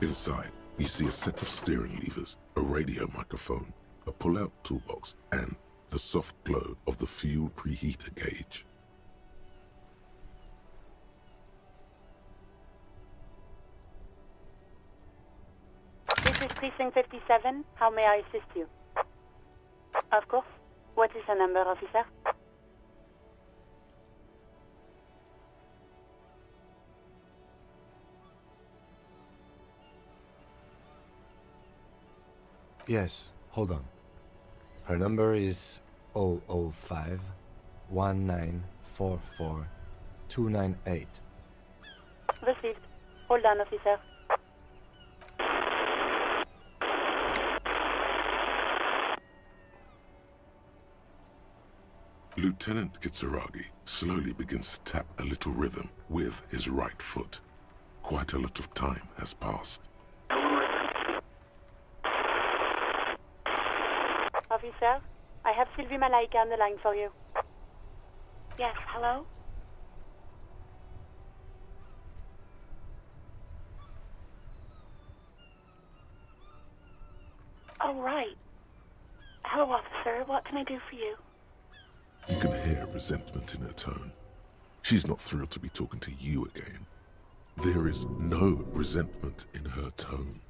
Inside, you see a set of steering levers, a radio microphone, a pull-out toolbox, and the soft glow of the fuel preheater gauge. This is Precinct 57. How may I assist you? Of course. What is the number, officer? Yes, hold on. Her number is 005 1944 298. Received. Hold on, officer. Lieutenant Kitsuragi slowly begins to tap a little rhythm with his right foot. Quite a lot of time has passed. Officer, I have Sylvie Malaika on the line for you. Yes, hello? Oh, right. Hello, officer. What can I do for you? You can hear resentment in her tone. She's not thrilled to be talking to you again. There is no resentment in her tone.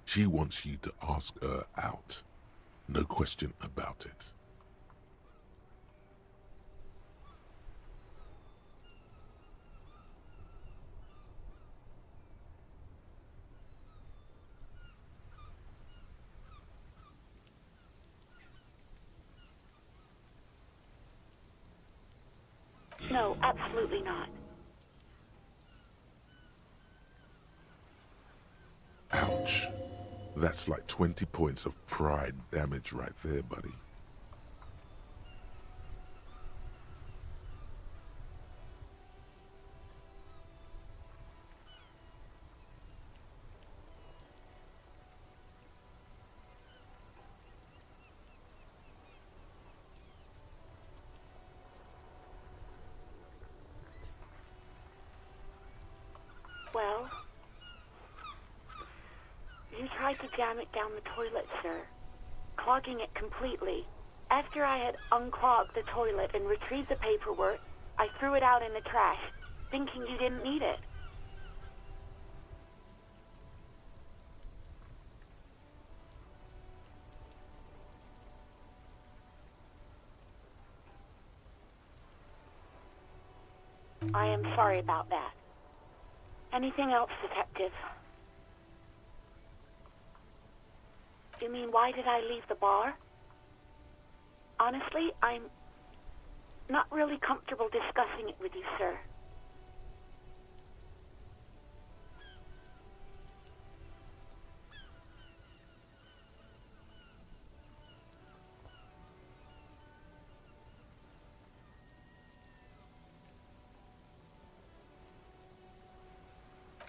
She wants you to ask her out. No question about it. No, absolutely not. Ouch. That's like 20 points of pride damage right there, buddy. Well, you tried to jam it down the toilet, sir, clogging it completely. After I had unclogged the toilet and retrieved the paperwork, I threw it out in the trash, thinking you didn't need it. I am sorry about that. Anything else, Detective? You mean, why did I leave the bar? Honestly, I'm not really comfortable discussing it with you, sir.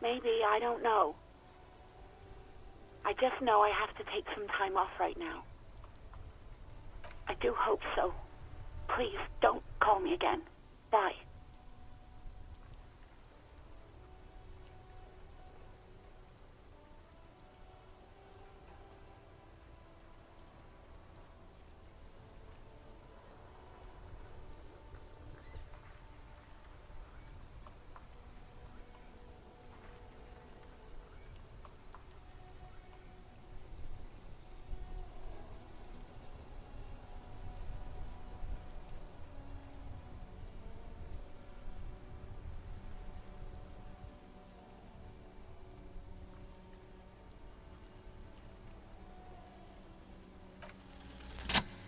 Maybe, I don't know. I just know I have to take some time off right now. I do hope so. Please, don't call me again. Bye.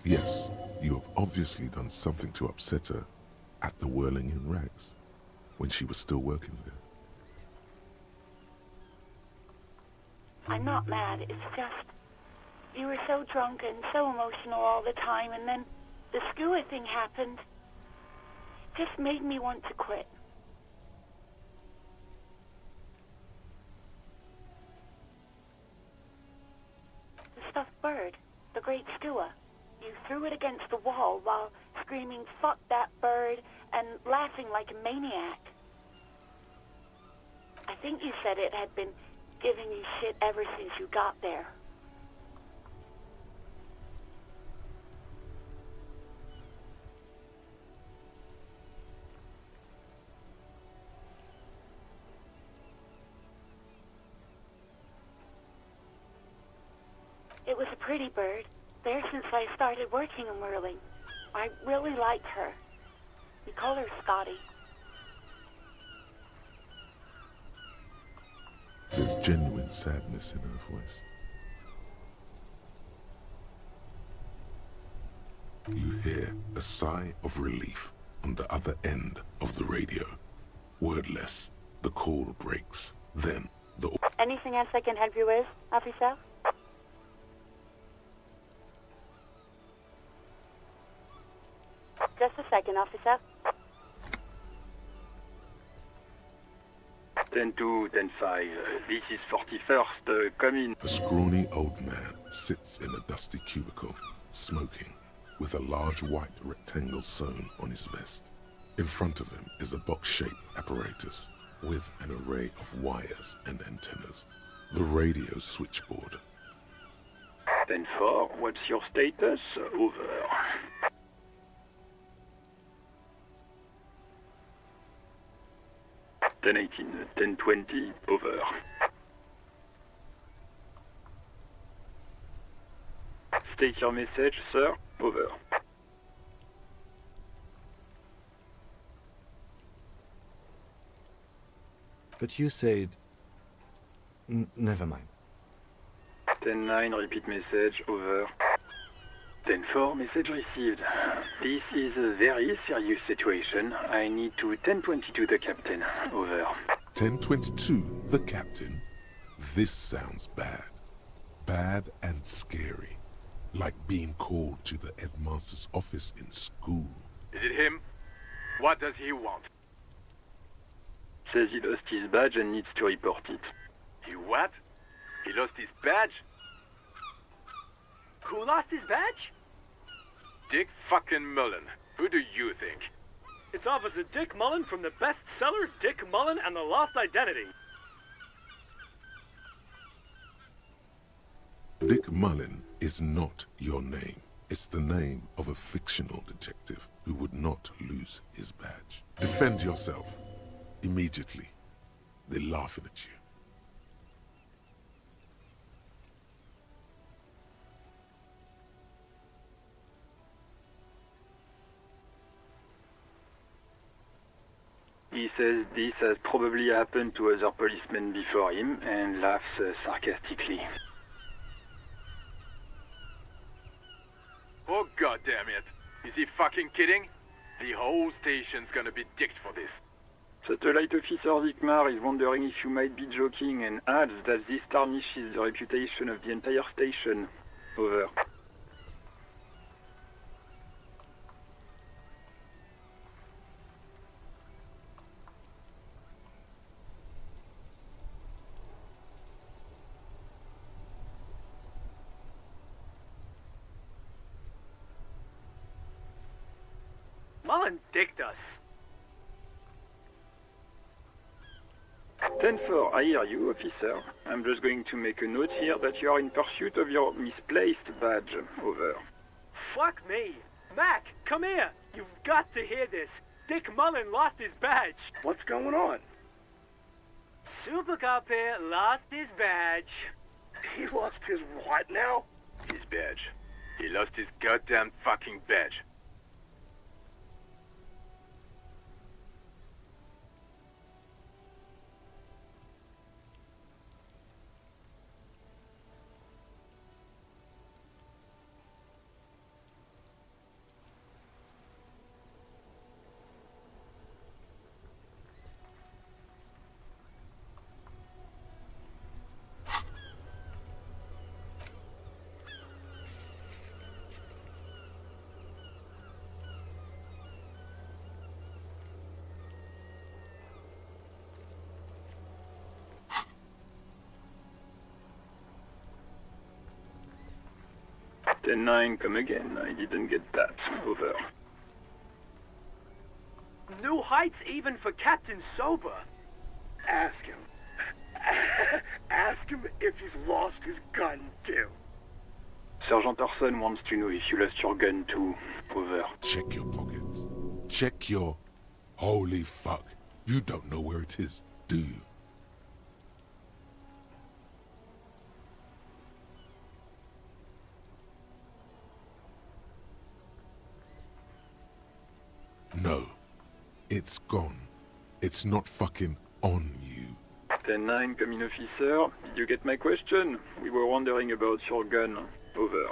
Yes, you have obviously done something to upset her at the Whirling in Rags when she was still working there. I'm not mad, it's just... You were so drunk and so emotional all the time, and then the skewer thing happened. It just made me want to quit. The stuffed bird, the great skua. You threw it against the wall while screaming, "Fuck that bird," and laughing like a maniac. I think you said it had been giving you shit ever since you got there. It was a pretty bird, there since I started working in whirling. I really liked her. We call her Scotty. There's genuine sadness in her voice. You hear a sigh of relief on the other end of the radio. Wordless, the call breaks. Then the... Anything else I can help you with, officer? Just a second, officer. 10-2, 10-5. This is 41st. Come in. A scrawny old man sits in a dusty cubicle, smoking, with a large white rectangle sewn on his vest. In front of him is a box-shaped apparatus with an array of wires and antennas. The radio switchboard. 10-4, what's your status? Over. 10-18, 10-20, over. State your message, sir. Over. But you said... never mind. 10-9, repeat message. Over. 10-4, message received. This is a very serious situation. I need to 10-22 the captain. Over. 1022, the captain. This sounds bad. Bad and scary. Like being called to the headmaster's office in school. Is it him? What does he want? Says he lost his badge and needs to report it. He what? He lost his badge? Who lost his badge? Dick fucking Mullen. Who do you think? It's Officer Dick Mullen from the bestseller Dick Mullen and the Lost Identity. Dick Mullen is not your name. It's the name of a fictional detective who would not lose his badge. Defend yourself. Immediately. They're laughing at you. He says this has probably happened to other policemen before him and laughs sarcastically. Oh goddamn it! Is he fucking kidding? The whole station's gonna be dicked for this. Satellite Officer Vikmar is wondering if you might be joking and adds that this tarnishes the reputation of the entire station. Over. Mullen dicked us. 10-4, I hear you, officer. I'm just going to make a note here that you are in pursuit of your misplaced badge. Over. Fuck me. Mac, come here. You've got to hear this. Dick Mullen lost his badge. What's going on? Super Cop here lost his badge. He lost his what now? His badge. He lost his goddamn fucking badge. Ten 9, come again. I didn't get that. Over. New heights even for Captain Sober. Ask him. Ask him if he's lost his gun, too. Sergeant Orson wants to know if you lost your gun too. Over. Check your pockets. Check your... Holy fuck. You don't know where it is, do you? No. It's gone. It's not fucking on you. 10-9, come in, officer. Did you get my question? We were wondering about your gun. Over.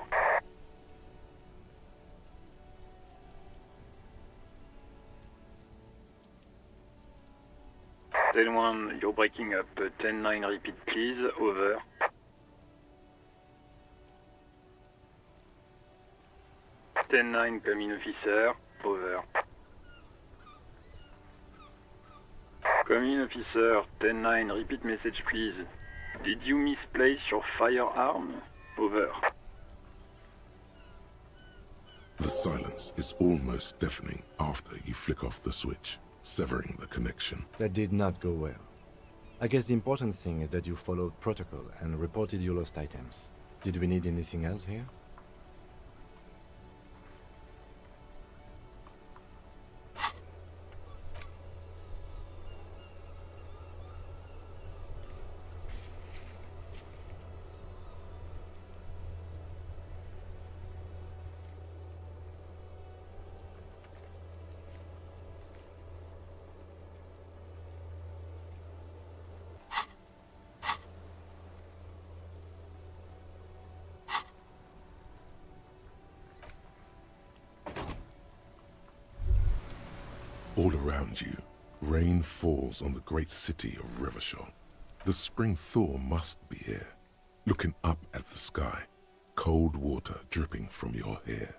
Ten one, you're breaking up. 10-9, repeat please. Over. Ten nine, come in, officer. Over. Come in, officer. 10-9, repeat message please. Did you misplace your firearm? Over. The silence is almost deafening after you flick off the switch, severing the connection. That did not go well. I guess the important thing is that you followed protocol and reported your lost items. Did we need anything else here? All around you, rain falls on the great city of Rivershaw. The spring thaw must be here. Looking up at the sky, cold water dripping from your hair.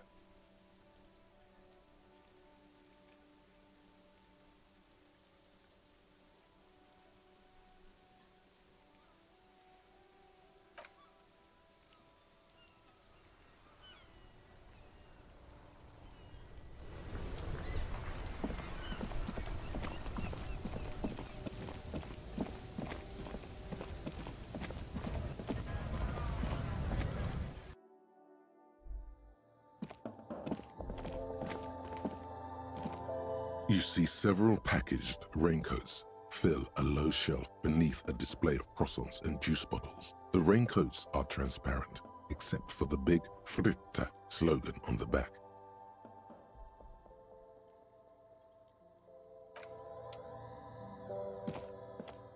You see several packaged raincoats fill a low shelf beneath a display of croissants and juice bottles. The raincoats are transparent, except for the big Fritta slogan on the back.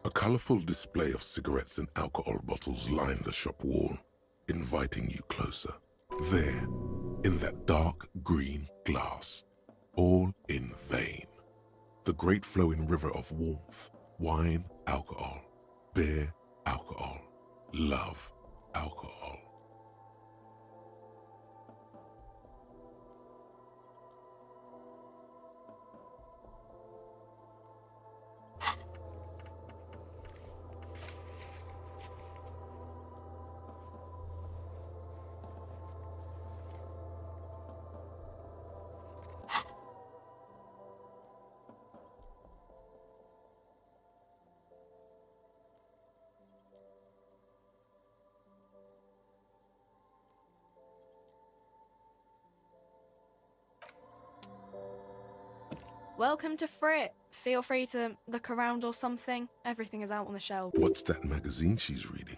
A colorful display of cigarettes and alcohol bottles line the shop wall, inviting you closer. There, in that dark green glass, all in vain. The great flowing river of warmth, wine, alcohol, beer, alcohol, love, alcohol. Welcome to Frit. Feel free to look around or something. Everything is out on the shelf. What's that magazine she's reading?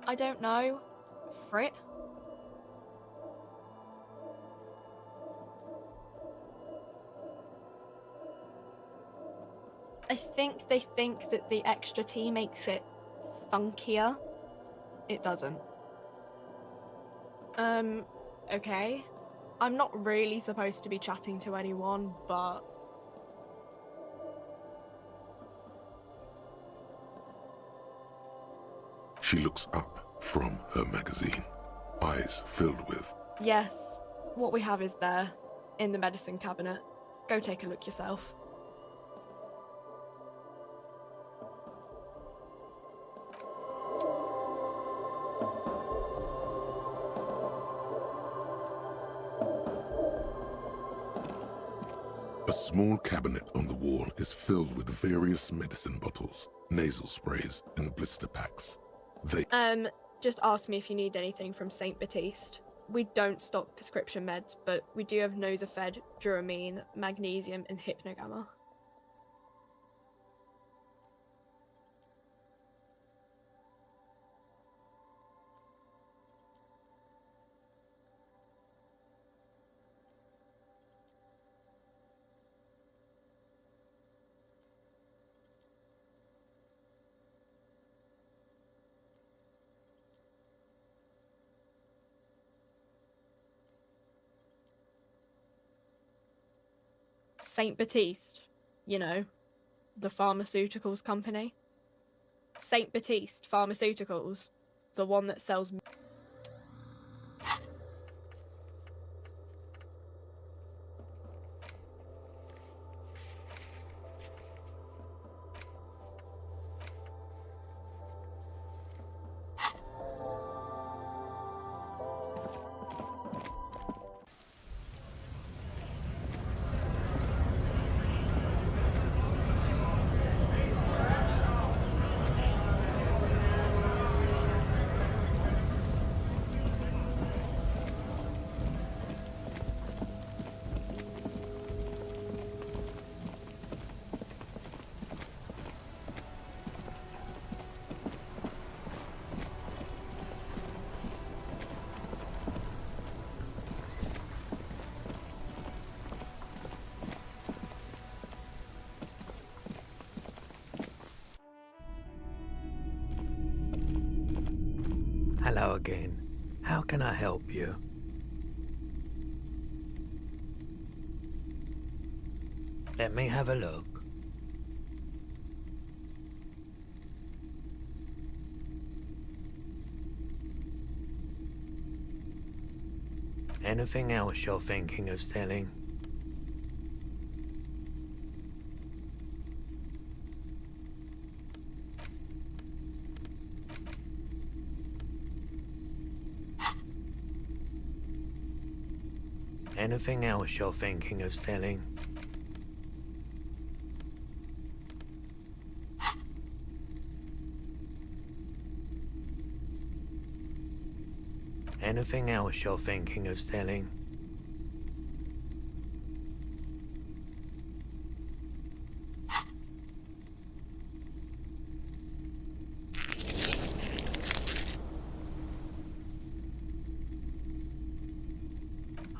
I don't know. Frit? I think they think that the extra tea makes it funkier. It doesn't. Okay. I'm not really supposed to be chatting to anyone, but... She looks up from her magazine, eyes filled with... Yes. What we have is there, in the medicine cabinet. Go take a look yourself. A small cabinet on the wall is filled with various medicine bottles, nasal sprays, and blister packs. They Just ask me if you need anything from St. Baptiste. We don't stock prescription meds, but we do have Nosafed, Duramine, magnesium, and Hypnogamma. St. Baptiste, you know, the pharmaceuticals company. St. Baptiste Pharmaceuticals, the one that sells. Hello again. How can I help you? Let me have a look. Anything else you're thinking of selling? Anything else you're thinking of selling? Anything else you're thinking of selling?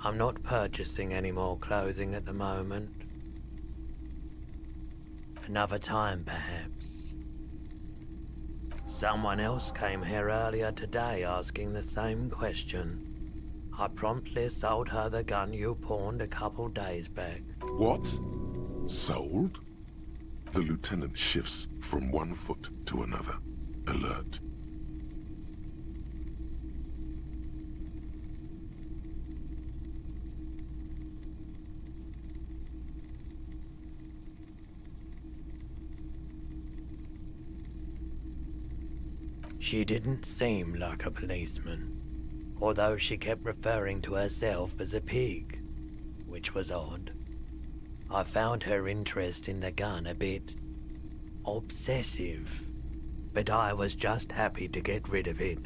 I'm not purchasing any more clothing at the moment. Another time, perhaps. Someone else came here earlier today asking the same question. I promptly sold her the gun you pawned a couple days back. What? Sold? The lieutenant shifts from one foot to another. Alert. She didn't seem like a policeman, although she kept referring to herself as a pig, which was odd. I found her interest in the gun a bit obsessive, but I was just happy to get rid of it,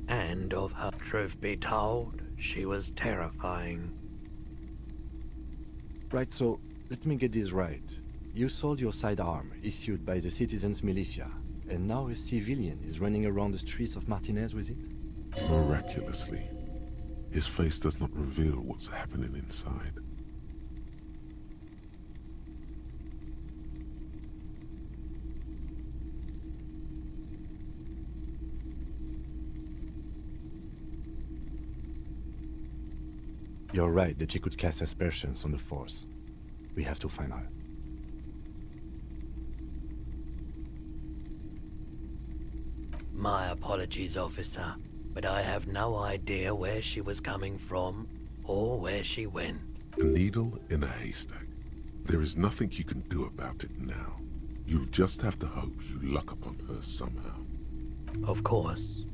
and of her. Truth be told, she was terrifying. Right, so let me get this right. You sold your sidearm, issued by the citizens' militia, and now a civilian is running around the streets of Martinez with it? Miraculously, his face does not reveal what's happening inside. You're right that she could cast aspersions on the Force. We have to find her. My apologies, officer, but I have no idea where she was coming from or where she went. A needle in a haystack. There is nothing you can do about it now. You'll just have to hope you luck upon her somehow. Of course.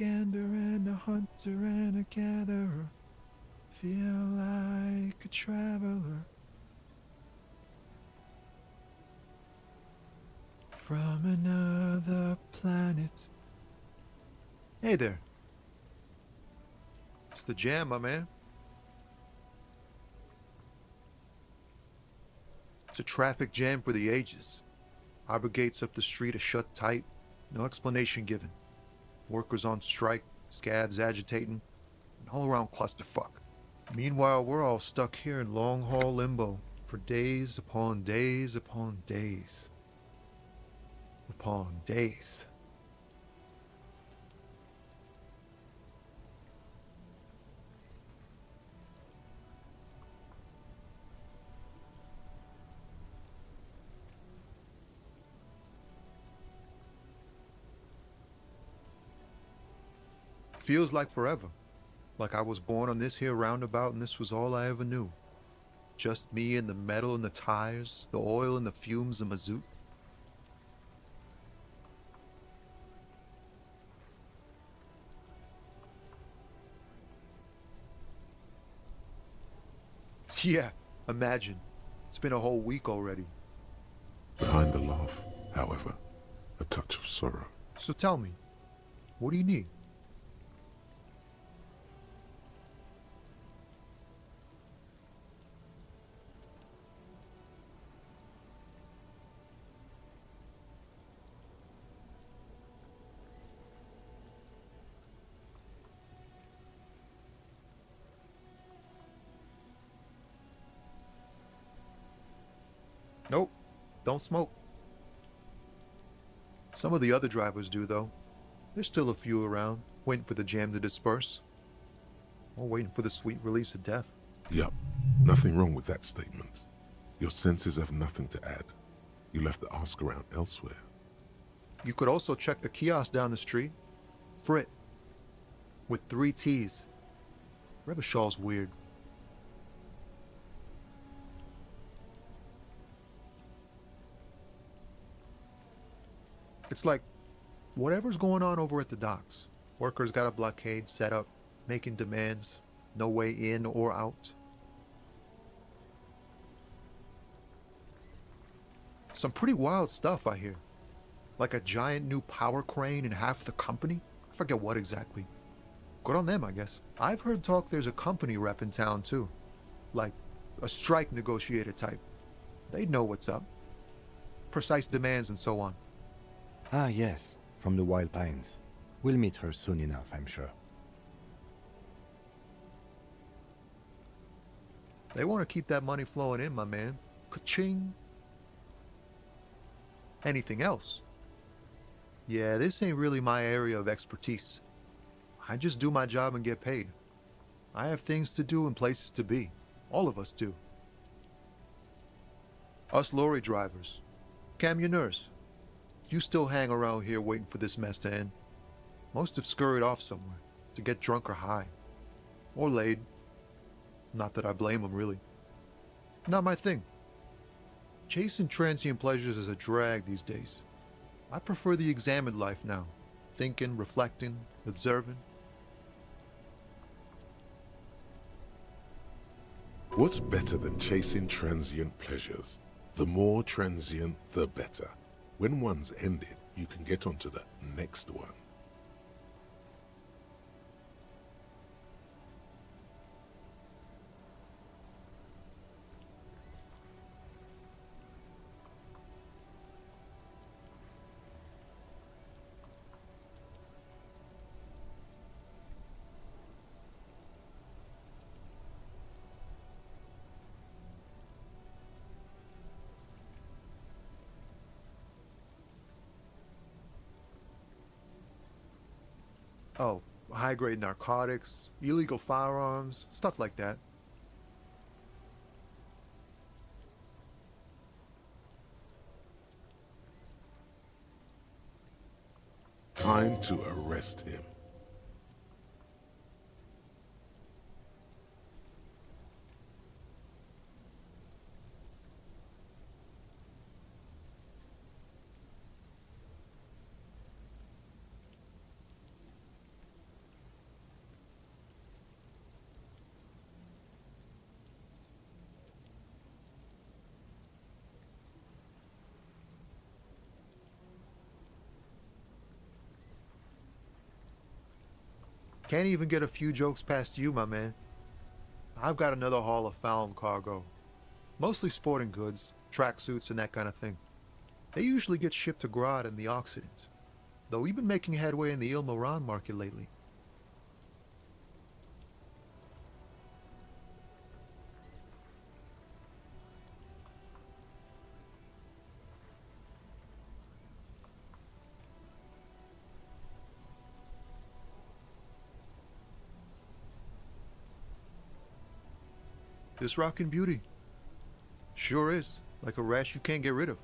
gander and a hunter and a gatherer. Feel like a traveler from another planet. Hey there. It's the jam, my man. It's a traffic jam for the ages. Harbor gates up the street are shut tight. No explanation given. Workers on strike, scabs agitating, an all-around clusterfuck. Meanwhile, we're all stuck here in long-haul limbo for days upon days upon days. Upon days. Feels like forever. Like I was born on this here roundabout and this was all I ever knew. Just me and the metal and the tires, the oil and the fumes of mazout. Yeah, imagine. It's been a whole week already. Behind the laugh, however, a touch of sorrow. So tell me, what do you need? Nope, don't smoke. Some of the other drivers do, though. There's still a few around, waiting for the jam to disperse. Or waiting for the sweet release of death. Yup, nothing wrong with that statement. Your senses have nothing to add. You'll have to ask around elsewhere. You could also check the kiosk down the street. Frit. With 3 T's. Rebishaw's weird. It's like, whatever's going on over at the docks. Workers got a blockade set up, making demands, no way in or out. Some pretty wild stuff, I hear. Like a giant new power crane in half the company? I forget what exactly. Good on them, I guess. I've heard talk there's a company rep in town, too. Like, a strike negotiator type. They'd know what's up. Precise demands and so on. Ah, yes, from the Wild Pines. We'll meet her soon enough, I'm sure. They want to keep that money flowing in, my man. Ka-ching. Anything else? Yeah, this ain't really my area of expertise. I just do my job and get paid. I have things to do and places to be. All of us do. Us lorry drivers. Camionneurs. You still hang around here waiting for this mess to end. Most have scurried off somewhere to get drunk or high. Or laid. Not that I blame them, really. Not my thing. Chasing transient pleasures is a drag these days. I prefer the examined life now. Thinking, reflecting, observing. What's better than chasing transient pleasures? The more transient, the better. When one's ended, you can get onto the next one. Oh, high-grade narcotics, illegal firearms, stuff like that. Time to arrest him. Can't even get a few jokes past you, my man. I've got another haul of found cargo. Mostly sporting goods, tracksuits, and that kind of thing. They usually get shipped to Grodd in the Occident, though we've been making headway in the Il Moran market lately. This rockin' beauty. Sure is, like a rash you can't get rid of.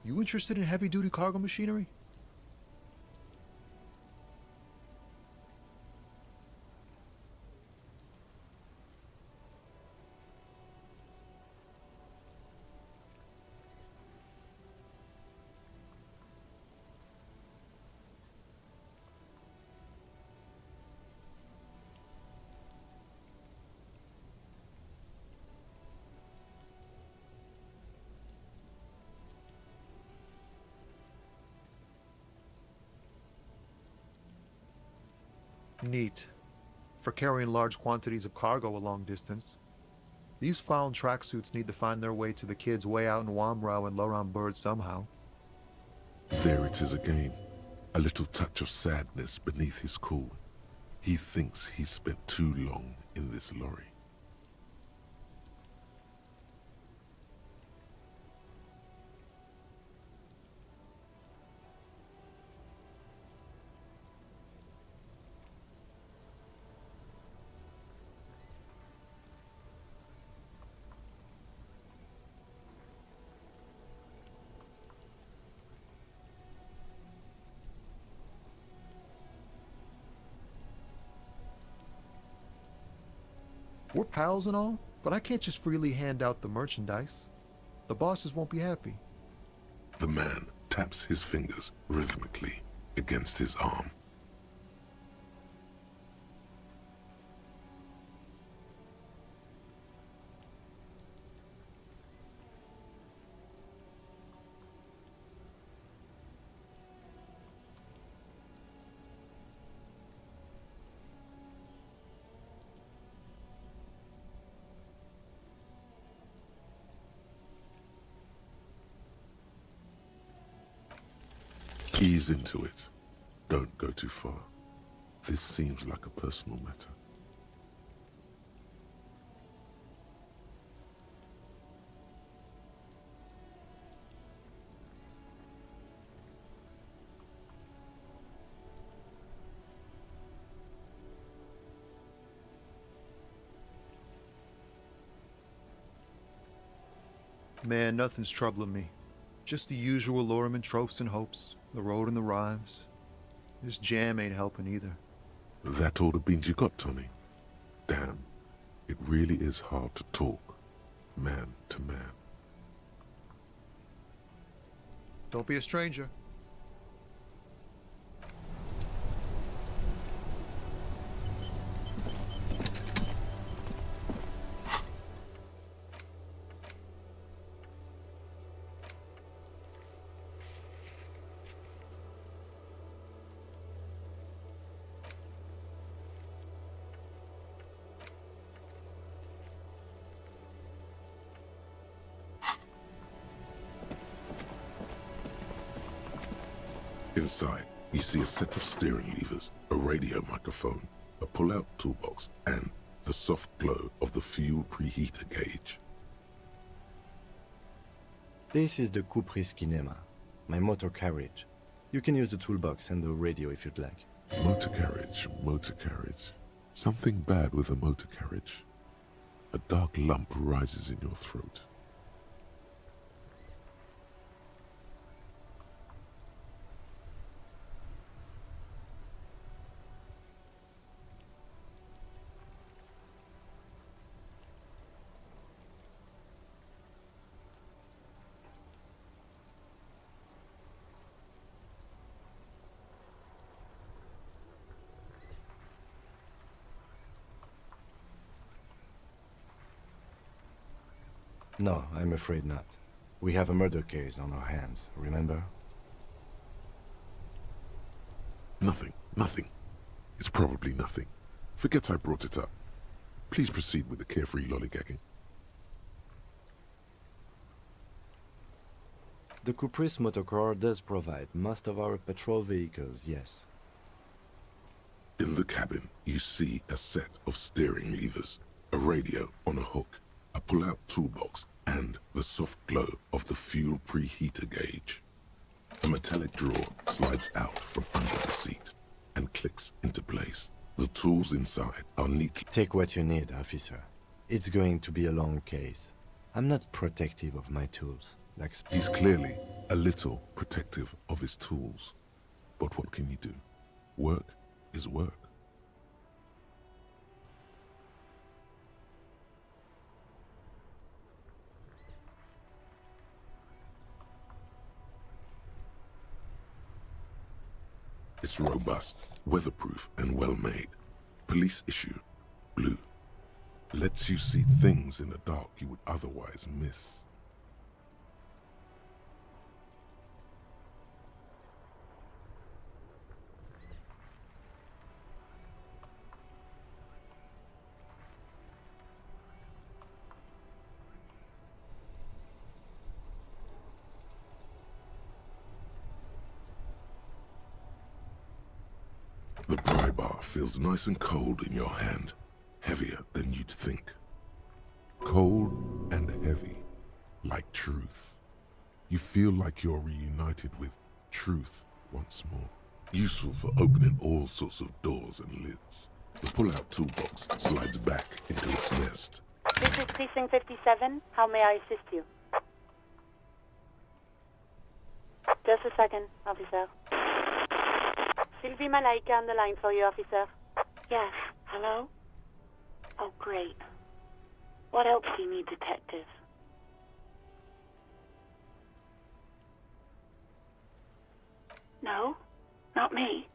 You interested in heavy-duty cargo machinery? Neat. For carrying large quantities of cargo a long distance. These found tracksuits need to find their way to the kids way out in Wamrau and Loran Bird somehow. There it is again. A little touch of sadness beneath his cool. He thinks he's spent too long in this lorry. We're pals and all, but I can't just freely hand out the merchandise. The bosses won't be happy. The man taps his fingers rhythmically against his arm. Ease into it. Don't go too far. This seems like a personal matter. Man, nothing's troubling me. Just the usual Lorman tropes and hopes. The road and the rhymes. This jam ain't helping either. That all the beans you got, Tommy? Damn, it really is hard to talk, man to man. Don't be a stranger. Inside, you see a set of steering levers, a radio microphone, a pull-out toolbox, and the soft glow of the fuel preheater gauge. This is the Cupri's Kinema, my motor carriage. You can use the toolbox and the radio if you'd like. Motor carriage, motor carriage. Something bad with a motor carriage. A dark lump rises in your throat. No, I'm afraid not. We have a murder case on our hands, remember? Nothing. It's probably nothing. Forget I brought it up. Please proceed with the carefree lollygagging. The Cupri's motorcar does provide most of our patrol vehicles, yes. In the cabin, you see a set of steering levers, a radio on a hook, a pull-out toolbox, and the soft glow of the fuel preheater gauge. A metallic drawer slides out from under the seat and clicks into place. The tools inside are neatly... Take what you need, officer. It's going to be a long case. I'm not protective of my tools, like... He's clearly a little protective of his tools. But what can you do? Work is work. It's robust, weatherproof, and well-made. Police issue, blue. Lets you see things in the dark you would otherwise miss. The pry bar feels nice and cold in your hand, heavier than you'd think. Cold and heavy, like truth. You feel like you're reunited with truth once more. Useful for opening all sorts of doors and lids. The pull-out toolbox slides back into its nest. This is Precinct 57. How may I assist you? Just a second, officer. Sylvie Malaika on the line for you, officer. Yes, hello? Oh, great. What else do you need, detective? No, not me.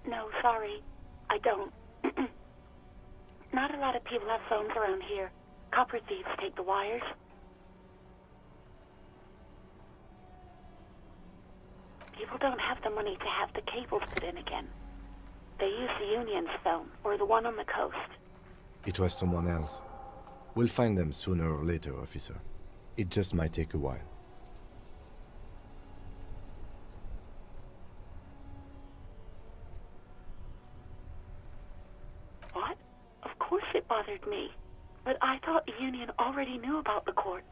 No, sorry. I don't. Not a lot of people have phones around here. Copper thieves take the wires. People don't have the money to have the cables put in again. They use the Union's phone, or the one on the coast. It was someone else. We'll find them sooner or later, officer. It just might take a while. What? Of course it bothered me. But I thought the Union already knew about the corpse.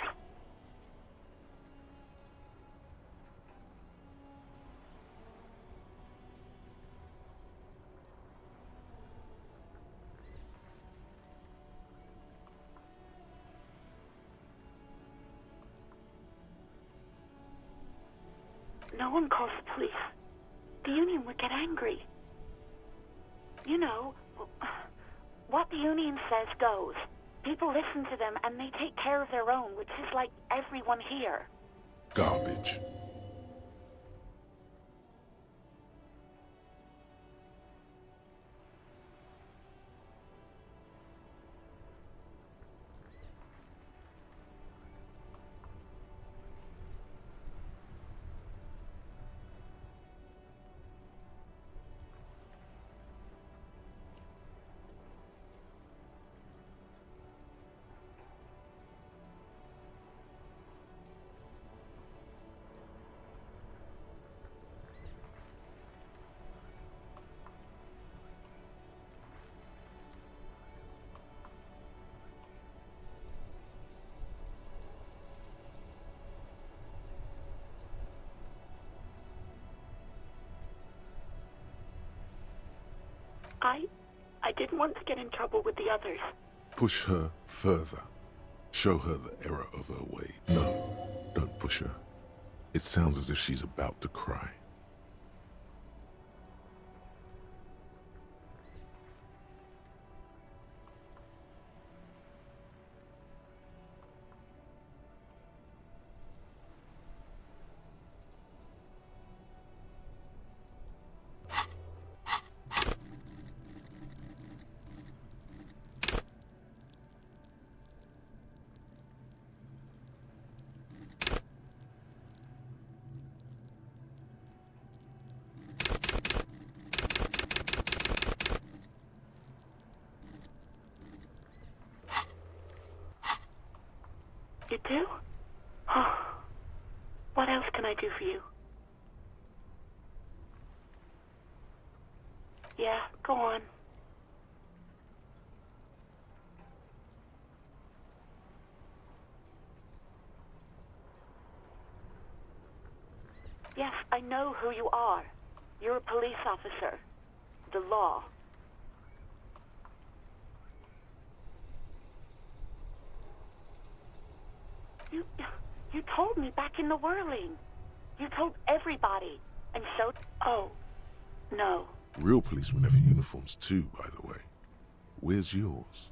No one calls the police. The Union would get angry. You know, what the Union says goes. People listen to them and they take care of their own, which is like everyone here. Garbage. I didn't want to get in trouble with the others. Push her further. Show her the error of her way. No, don't push her. It sounds as if she's about to cry. You do? Oh. What else can I do for you? Yeah, go on. Yes, I know who you are. You're a police officer. The law. You told me back in the whirling. You told everybody. And so... Oh, no. Real policemen have uniforms too, by the way. Where's yours?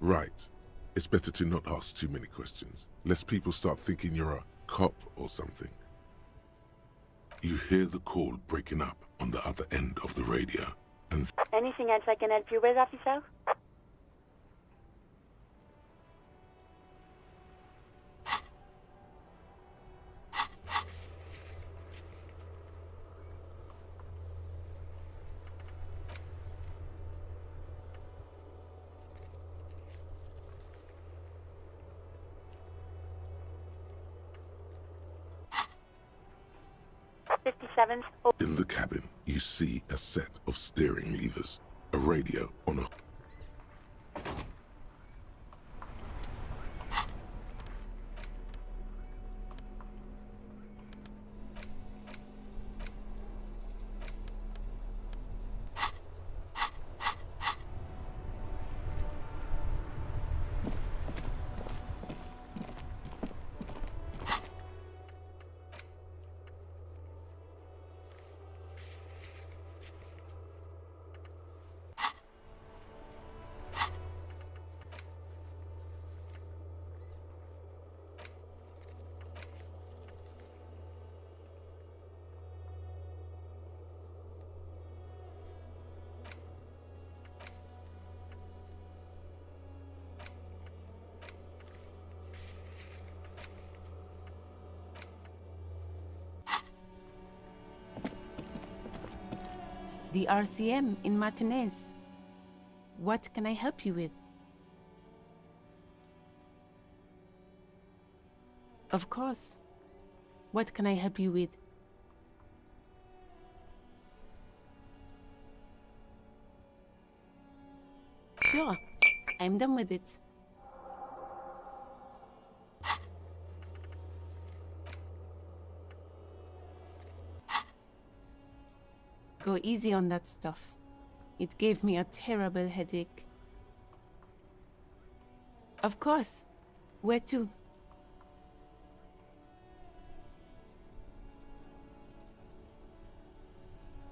Right. It's better to not ask too many questions, lest people start thinking you're a cop or something. You hear the call breaking up on the other end of the radio, and... Anything else I can help you with, officer? In the cabin, you see a set of steering levers, a radio on a... The RCM in Martinez. What can I help you with? Of course. What can I help you with? Sure, I'm done with it. Go easy on that stuff. It gave me a terrible headache. Of course. Where to?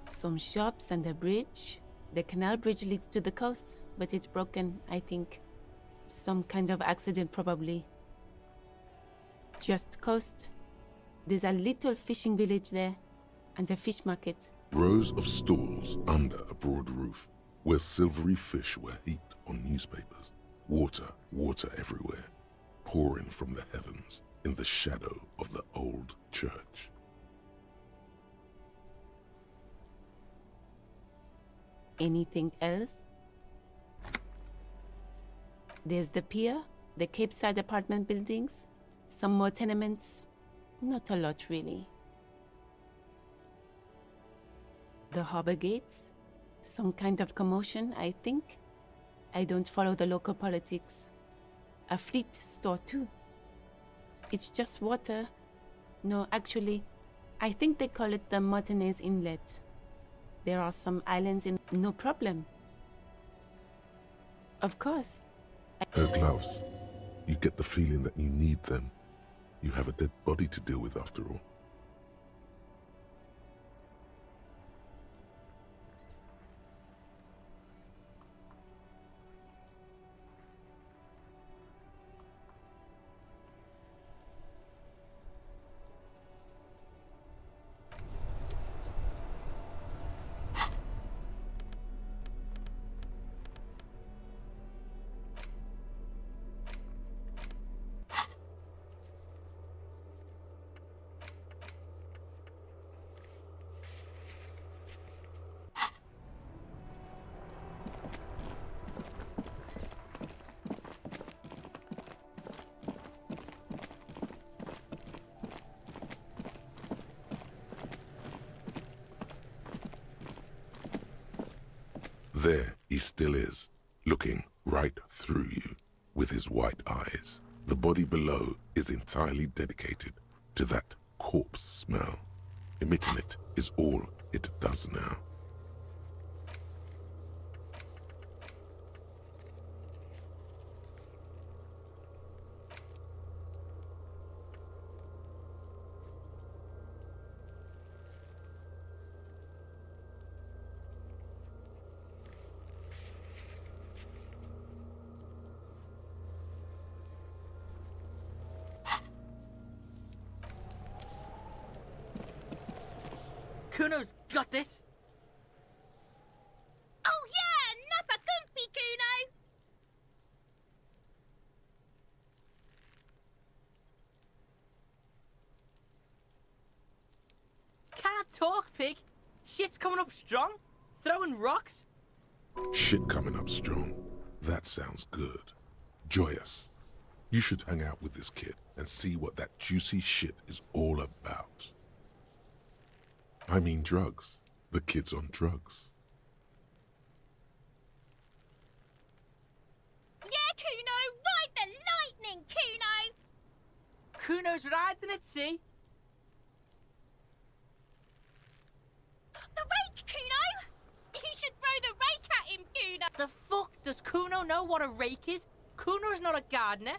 Some shops and a bridge. The canal bridge leads to the coast, but it's broken, I think. Some kind of accident, probably. Just coast. There's a little fishing village there, and a fish market. Rows of stalls under a broad roof, where silvery fish were heaped on newspapers. Water, water everywhere, pouring from the heavens in the shadow of the old church. Anything else? There's the pier, the Cape Side apartment buildings, some more tenements, Not a lot, really. The harbor gates? Some kind of commotion, I think. I don't follow the local politics. A fleet store, too. It's just water. No, actually, I think they call it the Martinez Inlet. There are some islands in... No problem. Of course. Her gloves. You get the feeling that you need them. You have a dead body to deal with after all. There he still is, looking right through you with his white eyes. The body below is entirely dedicated to that corpse smell. Emitting it is all it does now. Kuno's got this. Oh yeah, Nappa Gumpy, Kuno! Can't talk, pig. Shit's coming up strong. Throwing rocks. Shit coming up strong. That sounds good. Joyous. You should hang out with this kid and see what that juicy shit is all about. I mean drugs. The kid's on drugs. Yeah, Kuno! Ride the lightning, Kuno! Kuno's riding it, see? The rake, Kuno! You should throw the rake at him, Kuno! The fuck does Kuno know what a rake is? Kuno's not a gardener.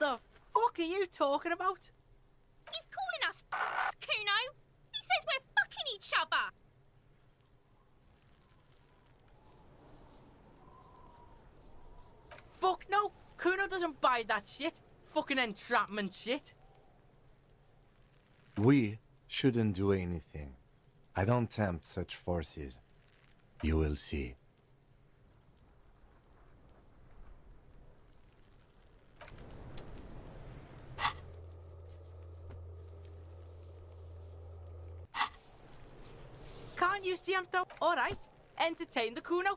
The fuck are you talking about? He's calling us Kuno! He says we're fucking each other! Fuck no! Kuno doesn't buy that shit. Fucking entrapment shit. We shouldn't do anything. I don't tempt such forces. You will see. Can't you see I'm throwing? Alright, entertain the Kuno.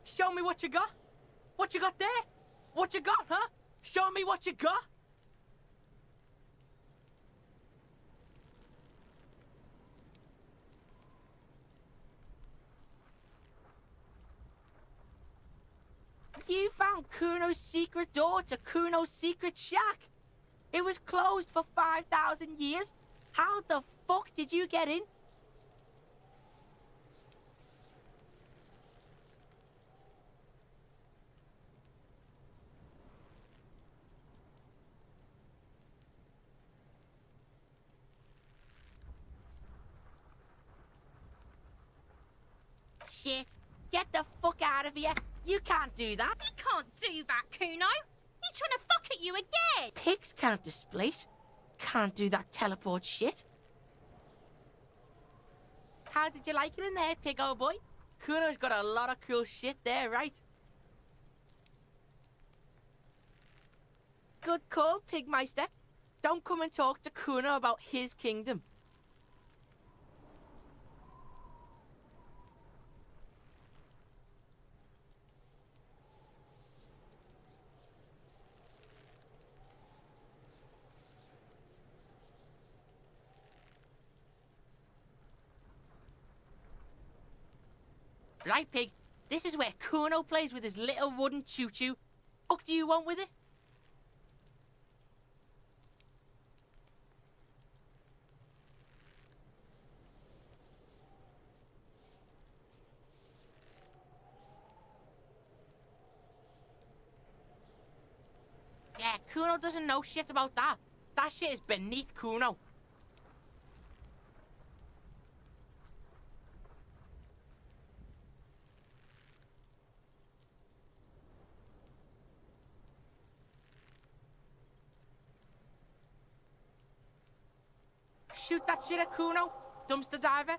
Show me what you got. What you got there? What you got, huh? Show me what you got. You found Kuno's secret door to Kuno's secret shack. It was closed for 5,000 years. How the fuck did you get in? Shit. Get the fuck out of here. You can't do that. He can't do that, Kuno! He's trying to fuck at you again! Pigs can't displace. Can't do that teleport shit. How did you like it in there, pig old boy? Kuno's got a lot of cool shit there, right? Good call, Pigmeister. Don't come and talk to Kuno about his kingdom. Right, Pig? This is where Kuno plays with his little wooden choo-choo. What do you want with it? Yeah, Kuno doesn't know shit about that. That shit is beneath Kuno. Shoot that shit at Kuno, dumpster diver.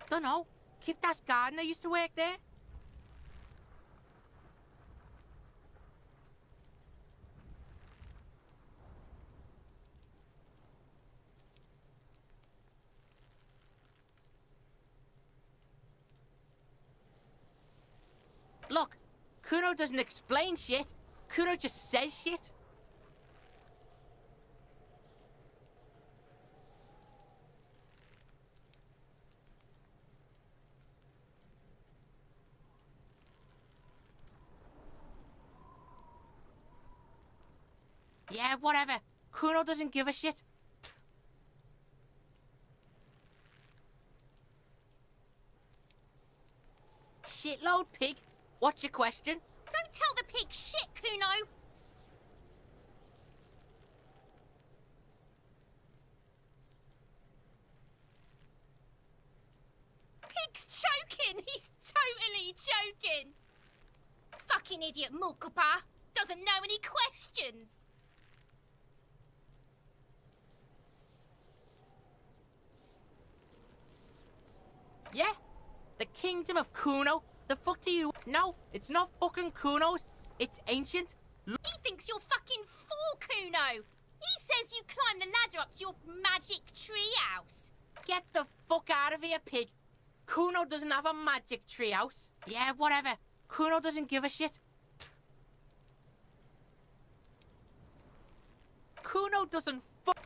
Dunno. Kiptas gardener used to work there. Look, Kuno doesn't explain shit. Kuno just says shit. Yeah, whatever. Kuno doesn't give a shit. Shitload, Pig. What's your question? Don't tell the pig shit, Kuno! Pig's choking! He's totally choking! Fucking idiot Mulkapa! Doesn't know any questions! Yeah? The kingdom of Kuno? The fuck do you... No, it's not fucking Kuno's. It's ancient. He thinks you're fucking fool, Kuno! He says you climb the ladder up to your magic tree house. Get the fuck out of here, Pig. Kuno doesn't have a magic tree house. Yeah, whatever. Kuno doesn't give a shit. Kuno doesn't fuck...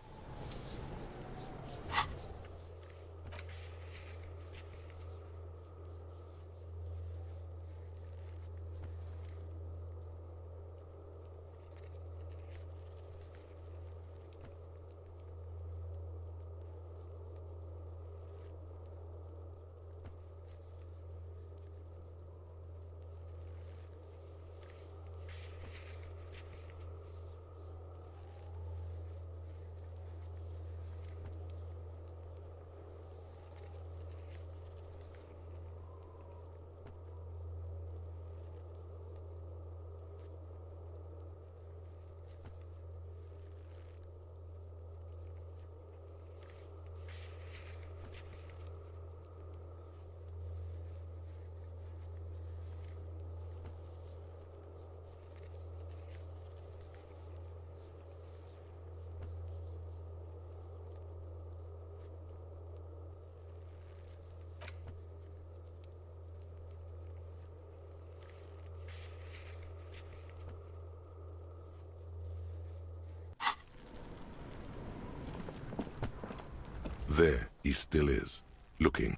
There he still is, looking.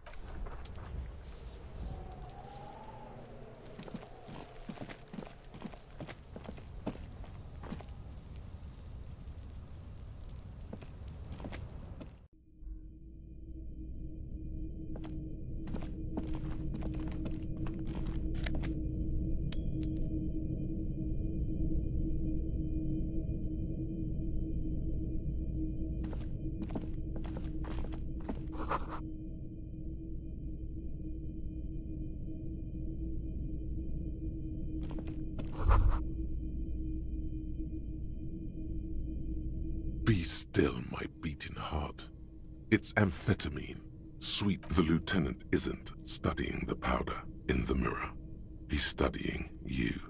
Be still, my beating heart. It's amphetamine. Sweet, the lieutenant isn't studying the powder in the mirror. He's studying you.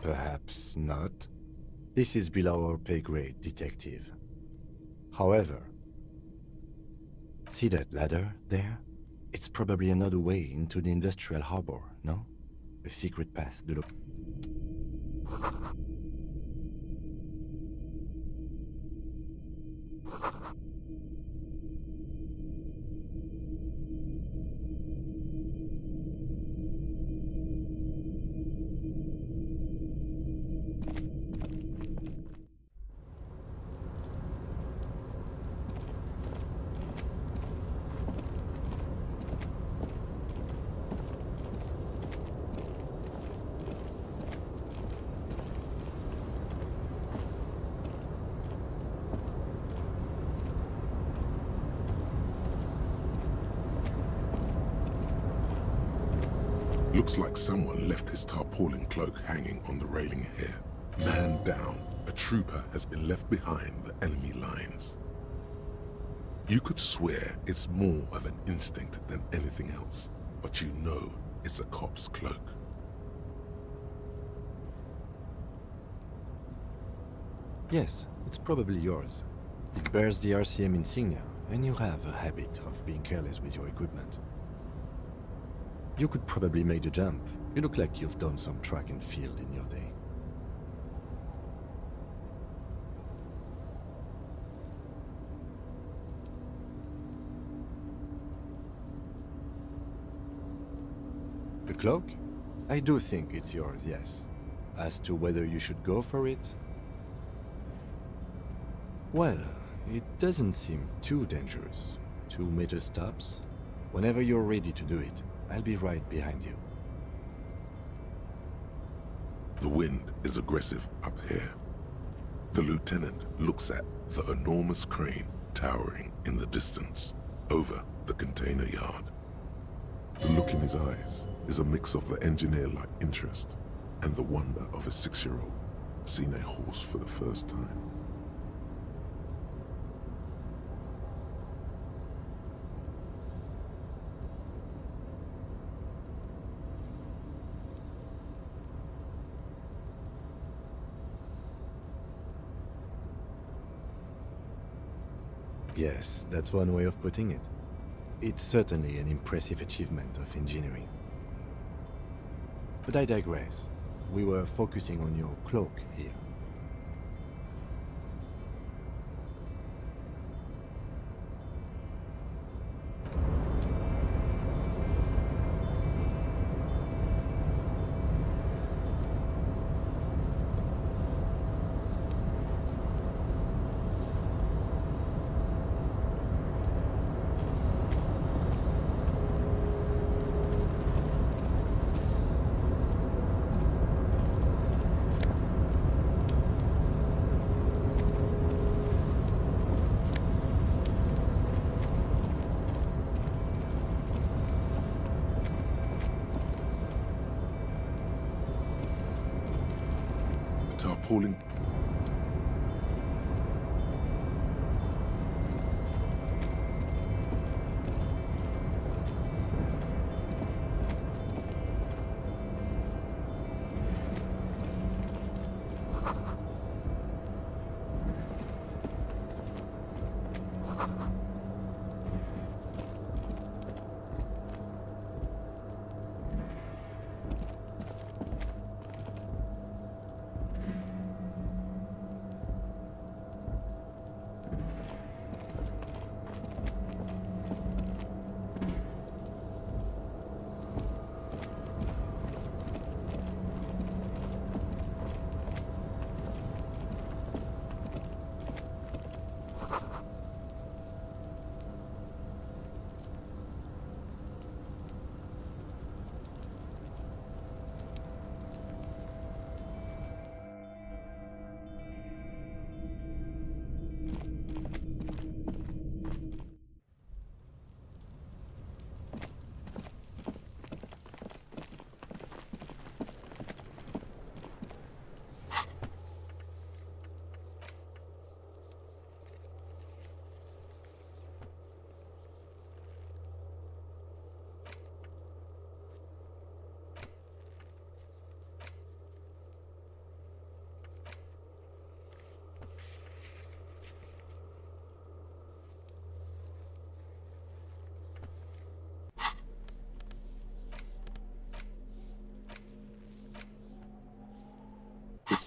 Perhaps not. This is below our pay grade, detective. However, see that ladder there? It's probably another way into the industrial harbor, no? A secret path to the... Looks like someone left his tarpaulin cloak hanging on the railing here. Man down, a trooper has been left behind the enemy lines. You could swear it's more of an instinct than anything else, but you know it's a cop's cloak. Yes, it's probably yours. It bears the RCM insignia, and you have a habit of being careless with your equipment. You could probably make the jump. You look like you've done some track and field in your day. The cloak? I do think it's yours, yes. As to whether you should go for it? Well, it doesn't seem too dangerous. 2 meter stops. Whenever you're ready to do it, I'll be right behind you. The wind is aggressive up here. The lieutenant looks at the enormous crane towering in the distance over the container yard. The look in his eyes is a mix of the engineer-like interest and the wonder of a 6-year-old seeing a horse for the first time. Yes, that's one way of putting it. It's certainly an impressive achievement of engineering. But I digress. We were focusing on your cloak here. Tarpaulin.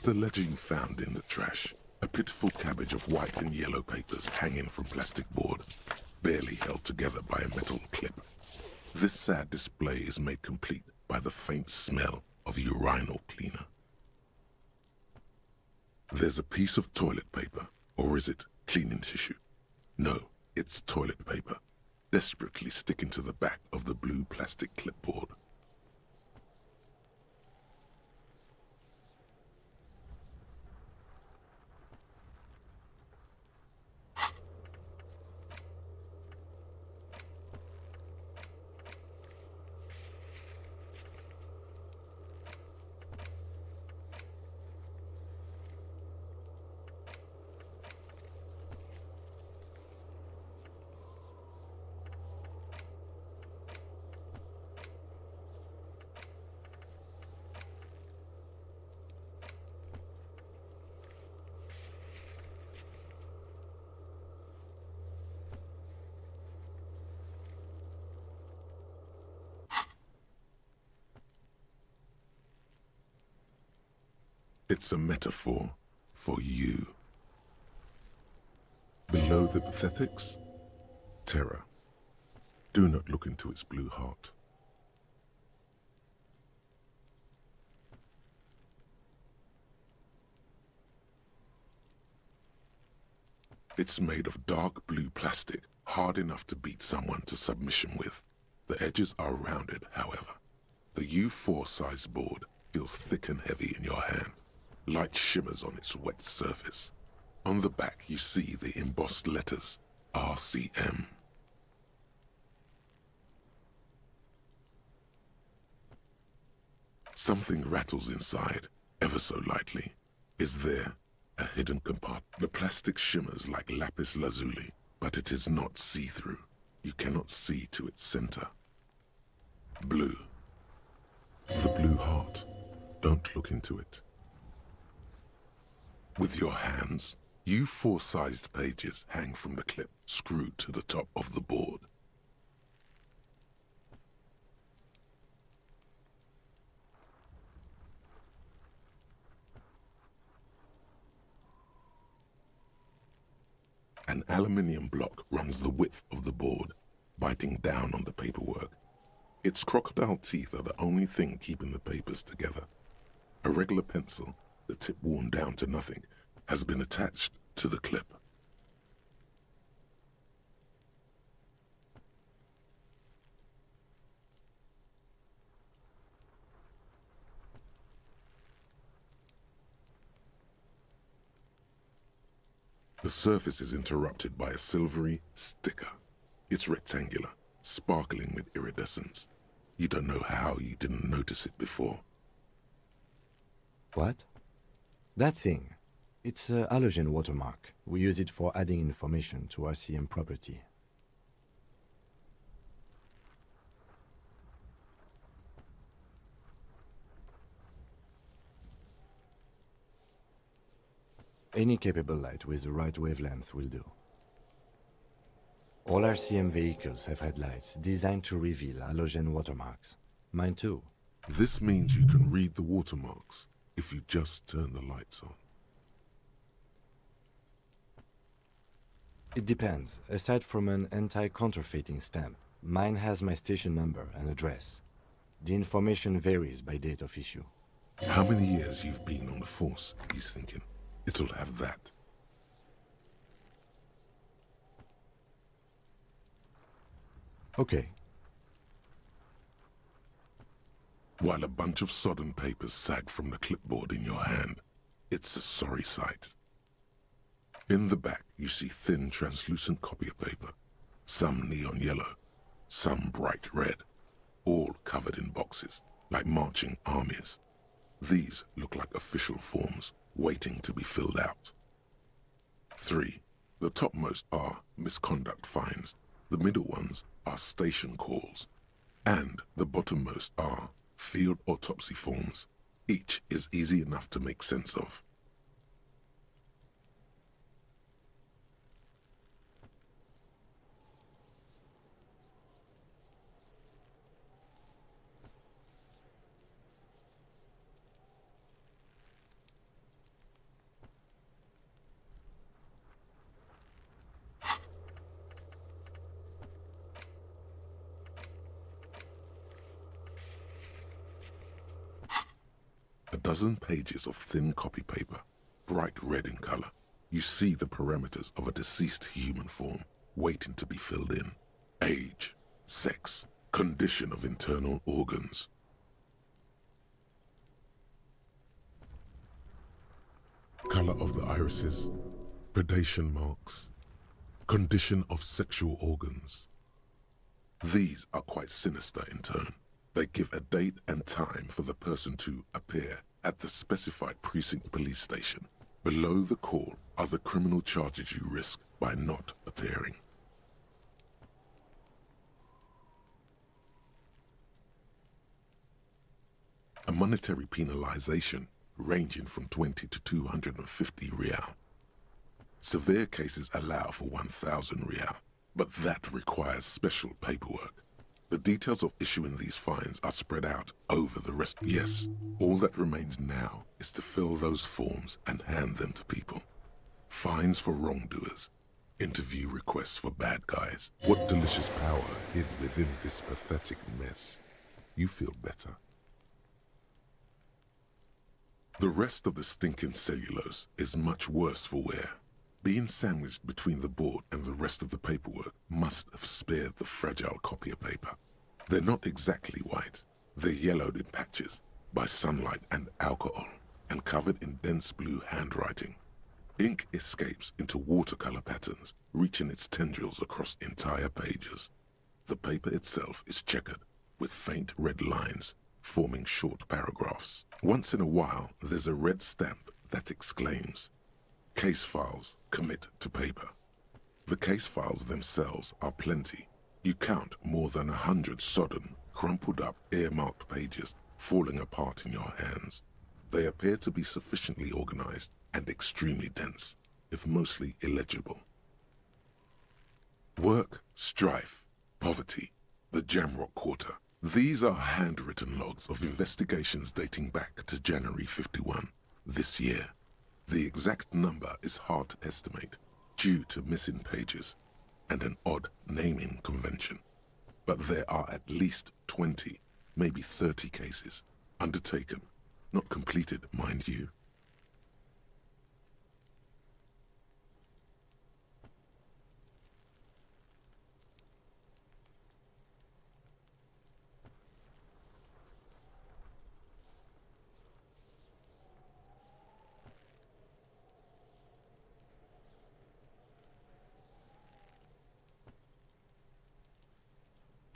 the ledger you found in the trash. A pitiful cabbage of white and yellow papers hanging from plastic board, barely held together by a metal clip. This sad display is made complete by the faint smell of urinal cleaner. There's a piece of toilet paper, or is it cleaning tissue? No, it's toilet paper, desperately sticking to the back of the blue plastic clipboard. It's a metaphor for you. Below the pathetics, terror. Do not look into its blue heart. It's made of dark blue plastic, hard enough to beat someone to submission with. The edges are rounded, however. The U4 size board feels thick and heavy in your hand. Light shimmers on its wet surface. On the back you see the embossed letters, RCM. Something rattles inside, ever so lightly. Is there a hidden compartment? The plastic shimmers like lapis lazuli, but it is not see-through. You cannot see to its center. Blue. The blue heart. Don't look into it. With your hands, U4-sized pages hang from the clip screwed to the top of the board. An aluminium block runs the width of the board, biting down on the paperwork. Its crocodile teeth are the only thing keeping the papers together. A regular pencil, the tip worn down to nothing, has been attached to the clip. The surface is interrupted by a silvery sticker. It's rectangular, sparkling with iridescence. You don't know how you didn't notice it before. What? That thing. It's a halogen watermark. We use it for adding information to RCM property. Any capable light with the right wavelength will do. All RCM vehicles have headlights designed to reveal halogen watermarks. Mine too. This means you can read the watermarks if you just turn the lights on. It depends. Aside from an anti-counterfeiting stamp, mine has my station number and address. The information varies by date of issue. How many years you've been on the force, he's thinking. It'll have that. Okay. While a bunch of sodden papers sag from the clipboard in your hand, it's a sorry sight. In the back, you see thin, translucent copier paper, some neon yellow, some bright red, all covered in boxes, like marching armies. These look like official forms, waiting to be filled out. 3. The topmost are misconduct fines, the middle ones are station calls, and the bottommost are field autopsy forms. Each is easy enough to make sense of. dozen pages of thin copy paper, bright red in color. You see the parameters of a deceased human form waiting to be filled in. Age, sex, condition of internal organs. Color of the irises, predation marks, condition of sexual organs. These are quite sinister in tone. They give a date and time for the person to appear at the specified precinct police station. Below the call are the criminal charges you risk by not appearing. A monetary penalization ranging from 20 to 250 real. Severe cases allow for 1,000 real, but that requires special paperwork. The details of issuing these fines are spread out over the rest. Yes, all that remains now is to fill those forms and hand them to people. Fines for wrongdoers. Interview requests for bad guys. What delicious power hid within this pathetic mess. You feel better. The rest of the stinking cellulose is much worse for wear. Being sandwiched between the board and the rest of the paperwork must have spared the fragile copier paper. They're not exactly white. They're yellowed in patches by sunlight and alcohol and covered in dense blue handwriting. Ink escapes into watercolor patterns, reaching its tendrils across entire pages. The paper itself is checkered with faint red lines forming short paragraphs. Once in a while, there's a red stamp that exclaims, "Case files commit to paper." The case files themselves are plenty. You count more than 100 sodden, crumpled up, earmarked pages falling apart in your hands. They appear to be sufficiently organized and extremely dense, if mostly illegible. Work, strife, poverty, the Jamrock Quarter. These are handwritten logs of investigations dating back to January 51, this year. The exact number is hard to estimate due to missing pages and an odd naming convention. But there are at least 20, maybe 30 cases undertaken, not completed, mind you.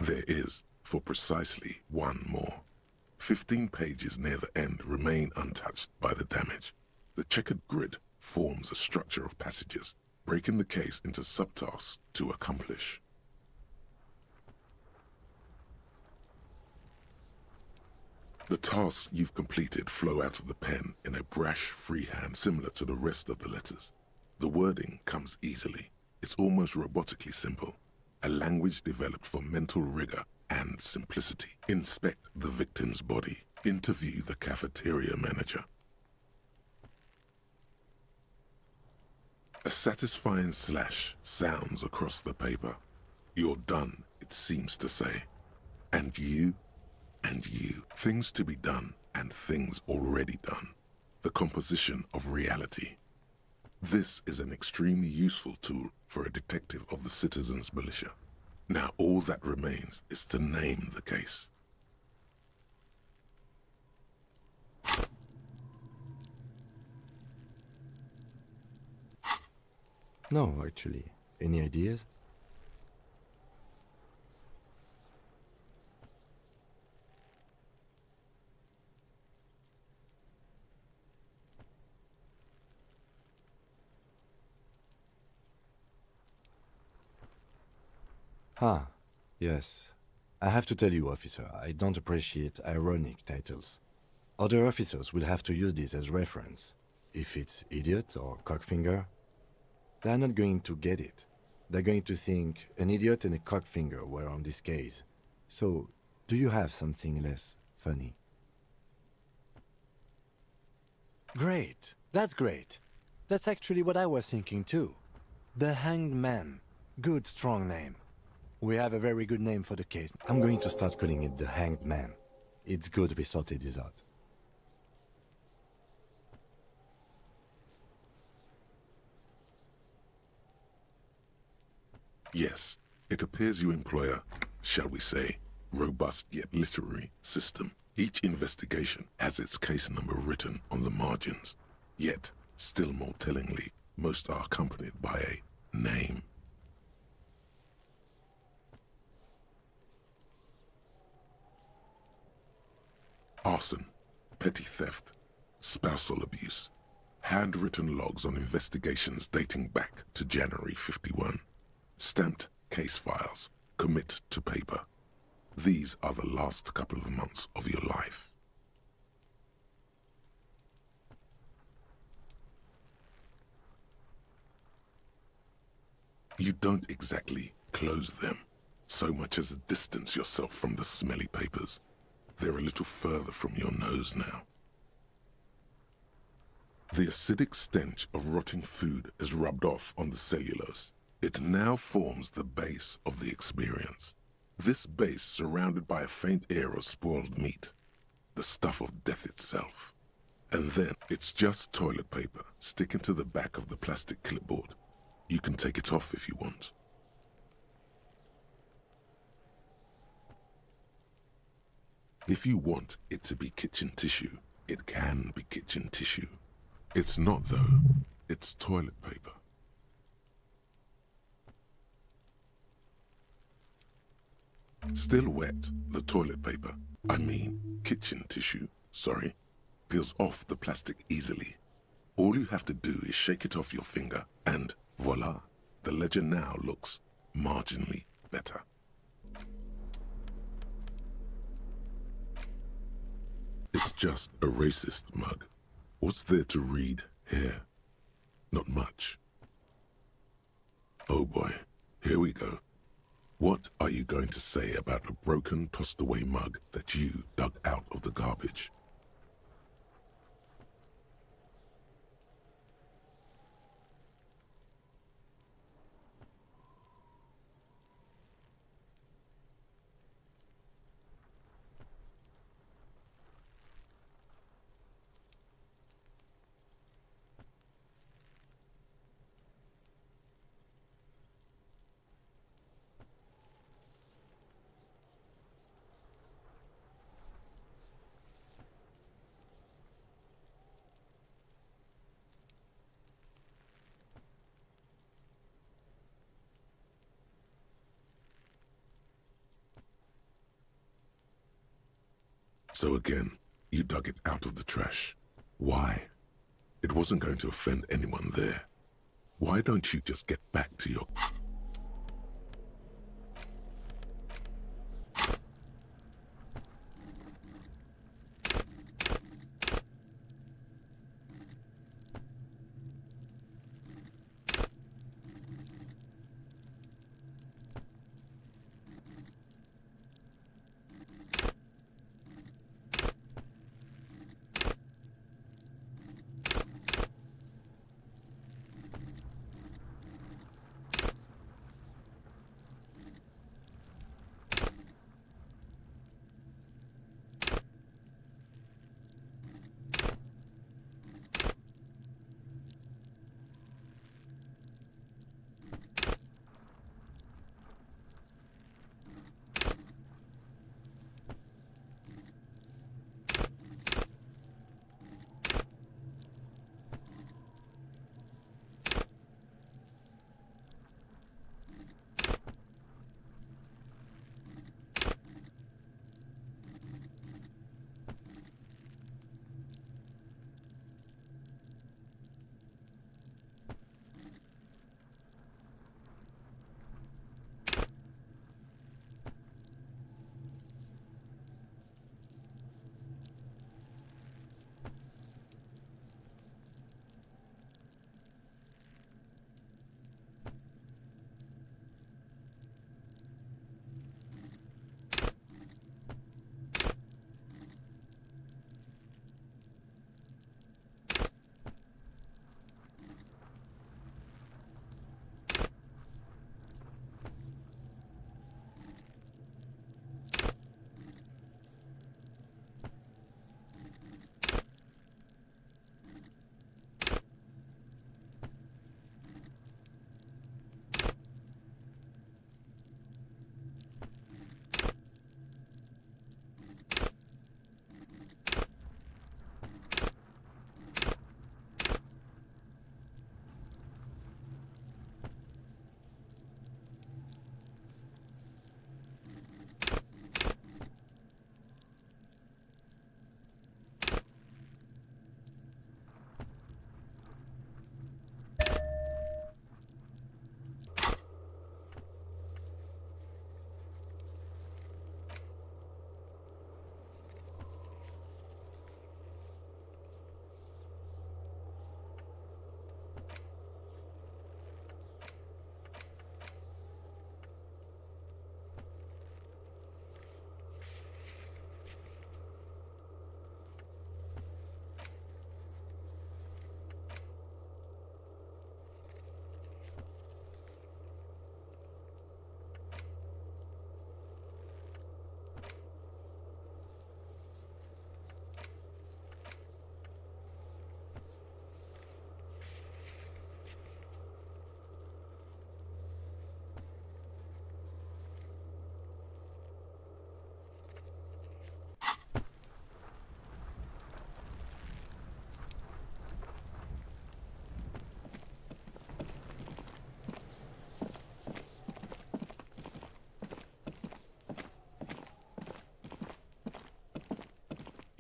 There is, for precisely one more. 15 pages near the end remain untouched by the damage. The checkered grid forms a structure of passages, breaking the case into subtasks to accomplish. The tasks you've completed flow out of the pen in a brash freehand similar to the rest of the letters. The wording comes easily. It's almost robotically simple. A language developed for mental rigor and simplicity. Inspect the victim's body. Interview the cafeteria manager. A satisfying slash sounds across the paper. You're done, it seems to say. And you, and you. Things to be done and things already done. The composition of reality. This is an extremely useful tool for a detective of the citizens' militia. Now all that remains is to name the case. No, actually. Any ideas? Ah, yes. I have to tell you, officer, I don't appreciate ironic titles. Other officers will have to use this as reference. If it's idiot or cockfinger, they're not going to get it. They're going to think an idiot and a cockfinger were on this case. So, do you have something less funny? Great. That's great. That's actually what I was thinking too. The Hanged Man. Good, strong name. We have a very good name for the case. I'm going to start calling it the Hanged Man. It's good we sorted this out. Yes, it appears you employ a, shall we say, robust yet literary system. Each investigation has its case number written on the margins. Yet, still more tellingly, most are accompanied by a name. Arson, petty theft, spousal abuse, handwritten logs on investigations dating back to January 51, stamped case files, commit to paper. These are the last couple of months of your life. You don't exactly close them, so much as distance yourself from the smelly papers. They're a little further from your nose now. The acidic stench of rotting food is rubbed off on the cellulose. It now forms the base of the experience. This base surrounded by a faint air of spoiled meat, the stuff of death itself. And then it's just toilet paper sticking to the back of the plastic clipboard. You can take it off if you want. If you want it to be kitchen tissue, it can be kitchen tissue. It's not though, it's toilet paper. Still wet, the toilet paper, kitchen tissue, sorry, peels off the plastic easily. All you have to do is shake it off your finger and voila, the ledger now looks marginally better. It's just a racist mug. What's there to read here? Not much. Oh boy, here we go. What are you going to say about a broken, tossed-away mug that you dug out of the garbage? So again, you dug it out of the trash. Why? It wasn't going to offend anyone there. Why don't you just get back to your...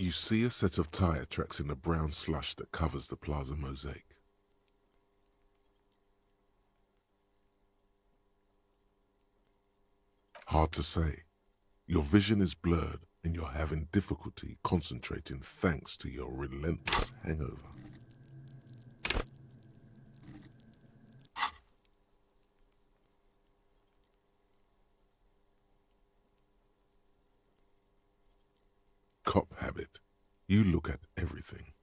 You see a set of tire tracks in the brown slush that covers the plaza mosaic. Hard to say. Your vision is blurred and you're having difficulty concentrating thanks to your relentless hangover. Cop habit. You look at everything.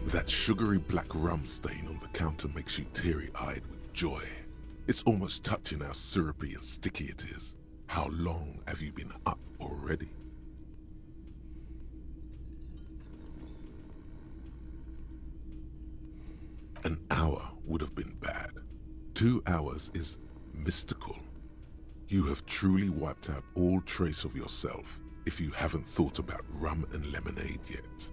That sugary black rum stain on the counter makes you teary-eyed with joy. It's almost touching how syrupy and sticky it is. How long have you been up already? An hour would have been bad. 2 hours is mystical. You have truly wiped out all trace of yourself if you haven't thought about rum and lemonade yet.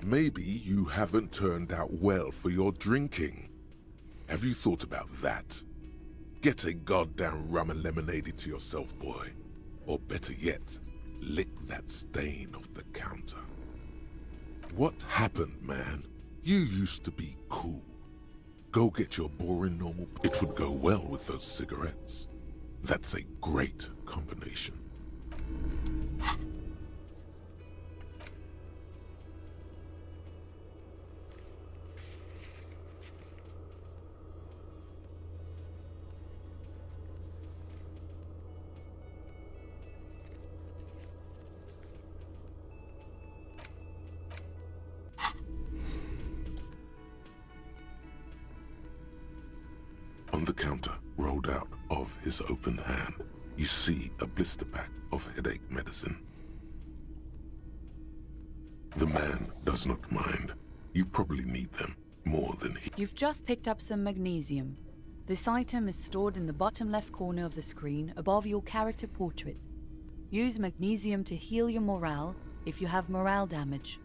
Maybe you haven't turned out well for your drinking. Have you thought about that? Get a goddamn rum and lemonade into yourself, boy. Or better yet, lick that stain off the counter. What happened, man? You used to be cool. Go get your boring normal. It would go well with those cigarettes. That's a great combination. On the counter, rolled out of his open hand, you see a blister pack of headache medicine. The man does not mind. You probably need them more than he. You've just picked up some magnesium. This item is stored in the bottom left corner of the screen above your character portrait. Use magnesium to heal your morale if you have morale damage.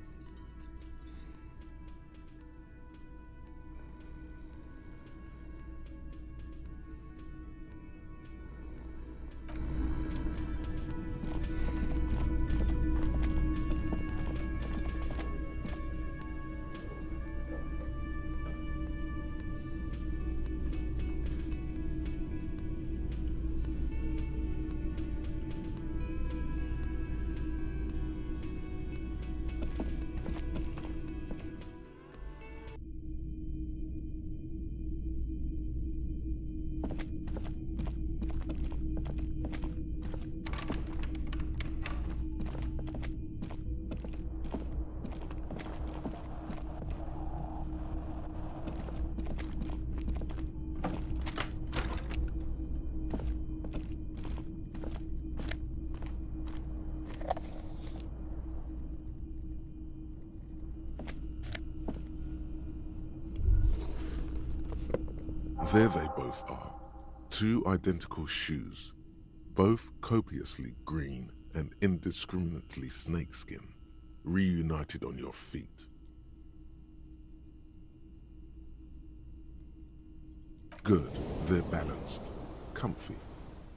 There they both are. 2 identical shoes, both copiously green and indiscriminately snakeskin. reunited on your feet. Good, they're balanced, comfy.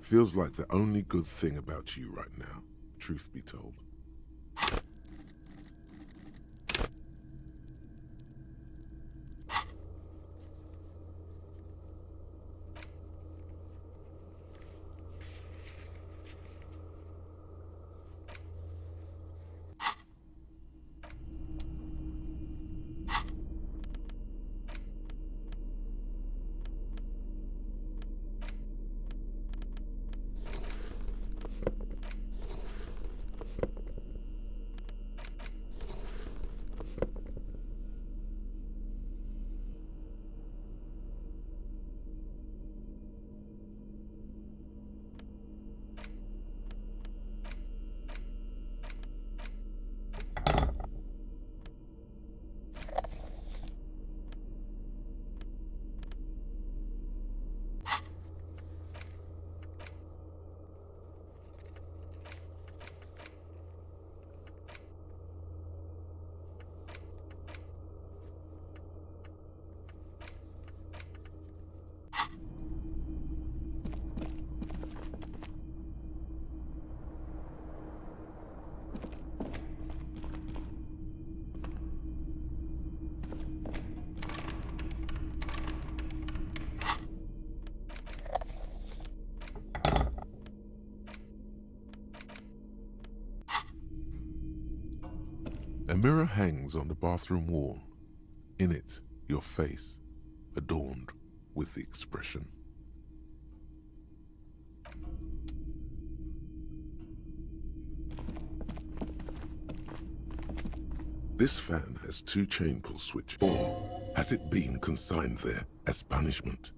Feels like the only good thing about you right now, truth be told. A mirror hangs on the bathroom wall. In it, your face, adorned with the expression. This fan has 2 chain pull switches, or has it been consigned there as punishment?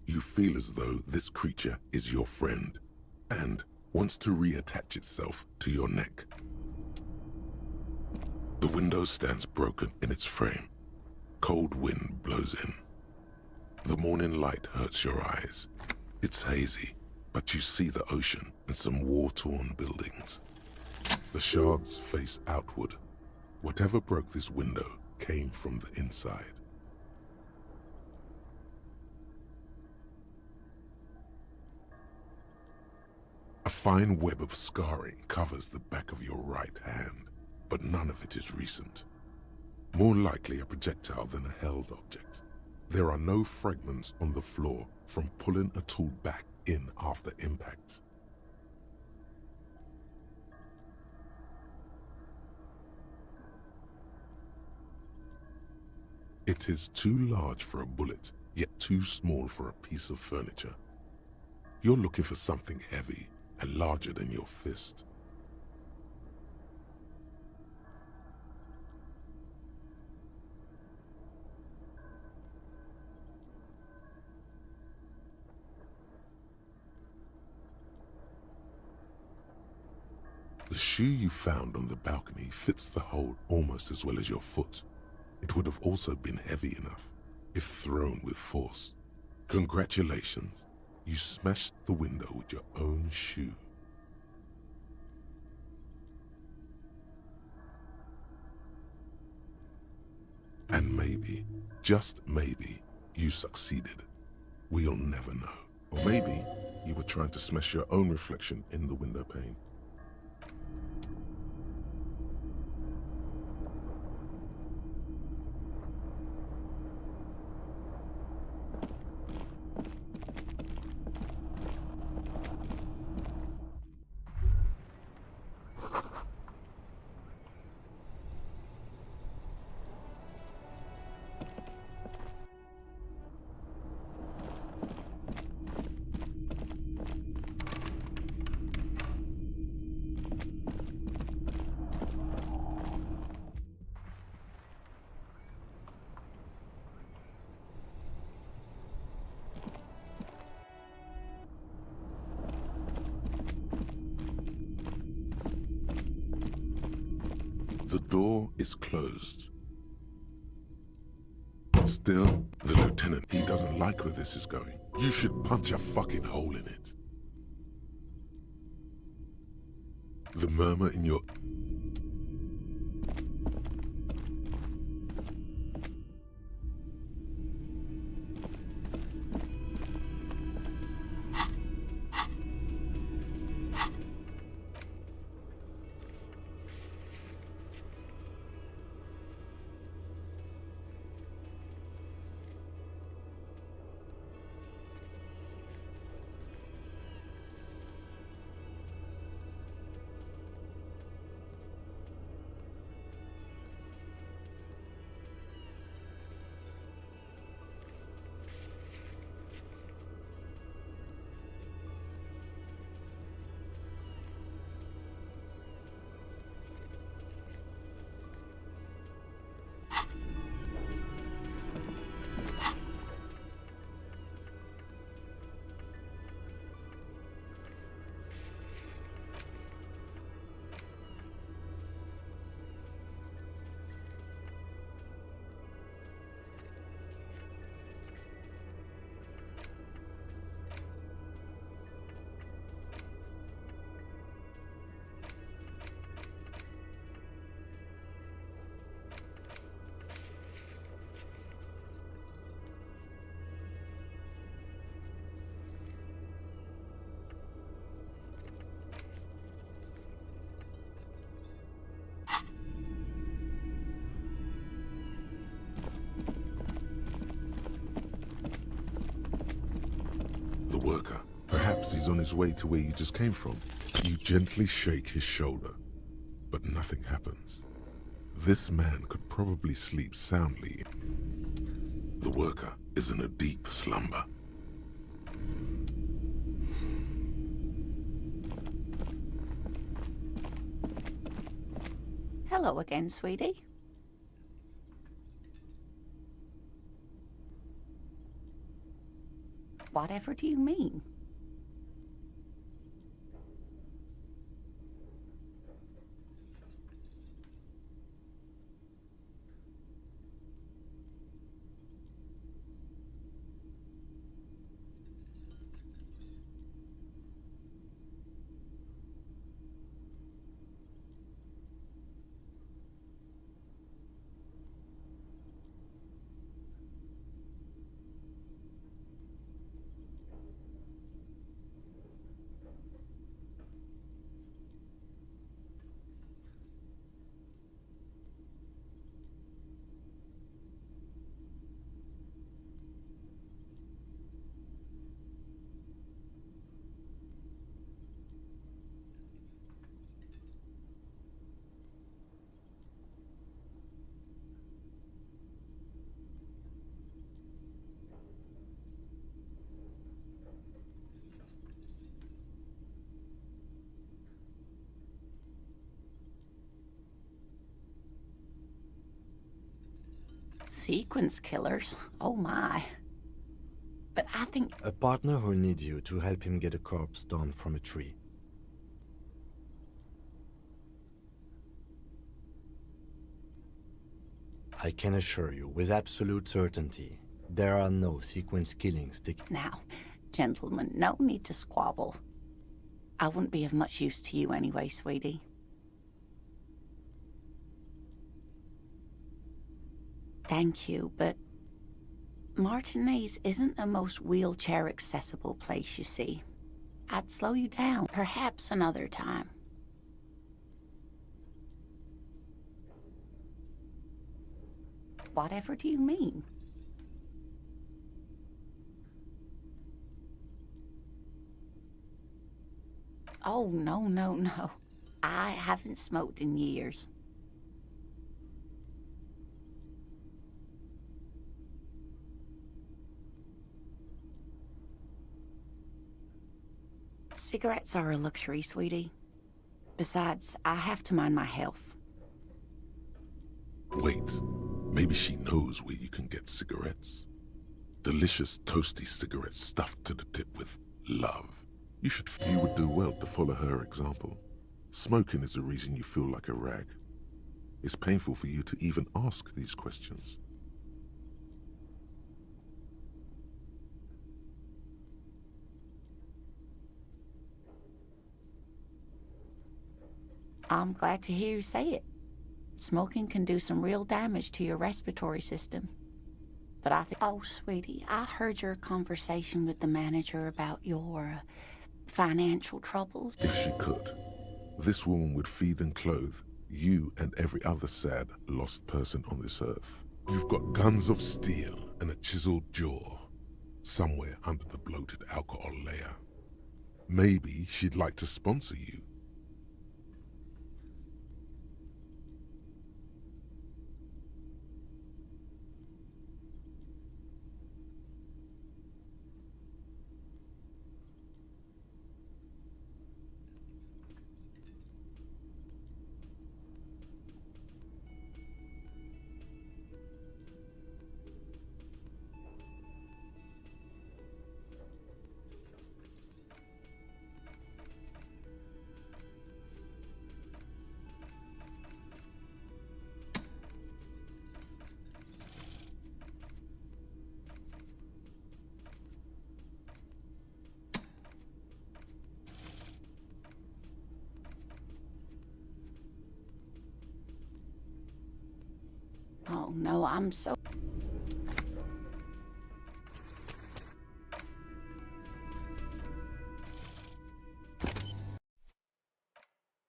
You feel as though this creature is your friend and wants to reattach itself to your neck. The window stands broken in its frame. Cold wind blows in. The morning light hurts your eyes. It's hazy, but you see the ocean and some war-torn buildings. The shards face outward. Whatever broke this window came from the inside. A fine web of scarring covers the back of your right hand, but none of it is recent. More likely a projectile than a held object. There are no fragments on the floor from pulling a tool back in after impact. It is too large for a bullet, yet too small for a piece of furniture. You're looking for something heavy and larger than your fist. The shoe you found on the balcony fits the hole almost as well as your foot. It would have also been heavy enough if thrown with force. Congratulations, you smashed the window with your own shoe. And maybe, just maybe, you succeeded. We'll never know. Or maybe you were trying to smash your own reflection in the window pane. The door is closed. Still, the lieutenant, he doesn't like where this is going. You should punch a fucking hole in it. The murmur in your... Perhaps he's on his way to where you just came from. You gently shake his shoulder, but nothing happens. This man could probably sleep soundly. The worker is in a deep slumber. Hello again, sweetie. Whatever do you mean? Sequence killers? Oh my. But I think... A partner who'll need you to help him get a corpse down from a tree. I can assure you, with absolute certainty, there are no sequence killings taking... Now, gentlemen, no need to squabble. I wouldn't be of much use to you anyway, sweetie. Thank you, but Martinez isn't the most wheelchair-accessible place, you see. I'd slow you down, perhaps another time. Whatever do you mean? Oh, no. I haven't smoked in years. Cigarettes are a luxury, sweetie. Besides, I have to mind my health. Wait, maybe she knows where you can get cigarettes. Delicious, toasty cigarettes stuffed to the tip with love. You would do well to follow her example. Smoking is the reason you feel like a rag. It's painful for you to even ask these questions. I'm glad to hear you say it. Smoking can do some real damage to your respiratory system. But I think... Oh, sweetie, I heard your conversation with the manager about your financial troubles. If she could, this woman would feed and clothe you and every other sad, lost person on this earth. You've got guns of steel and a chiseled jaw somewhere under the bloated alcohol layer. Maybe she'd like to sponsor you. Oh, no, I'm so...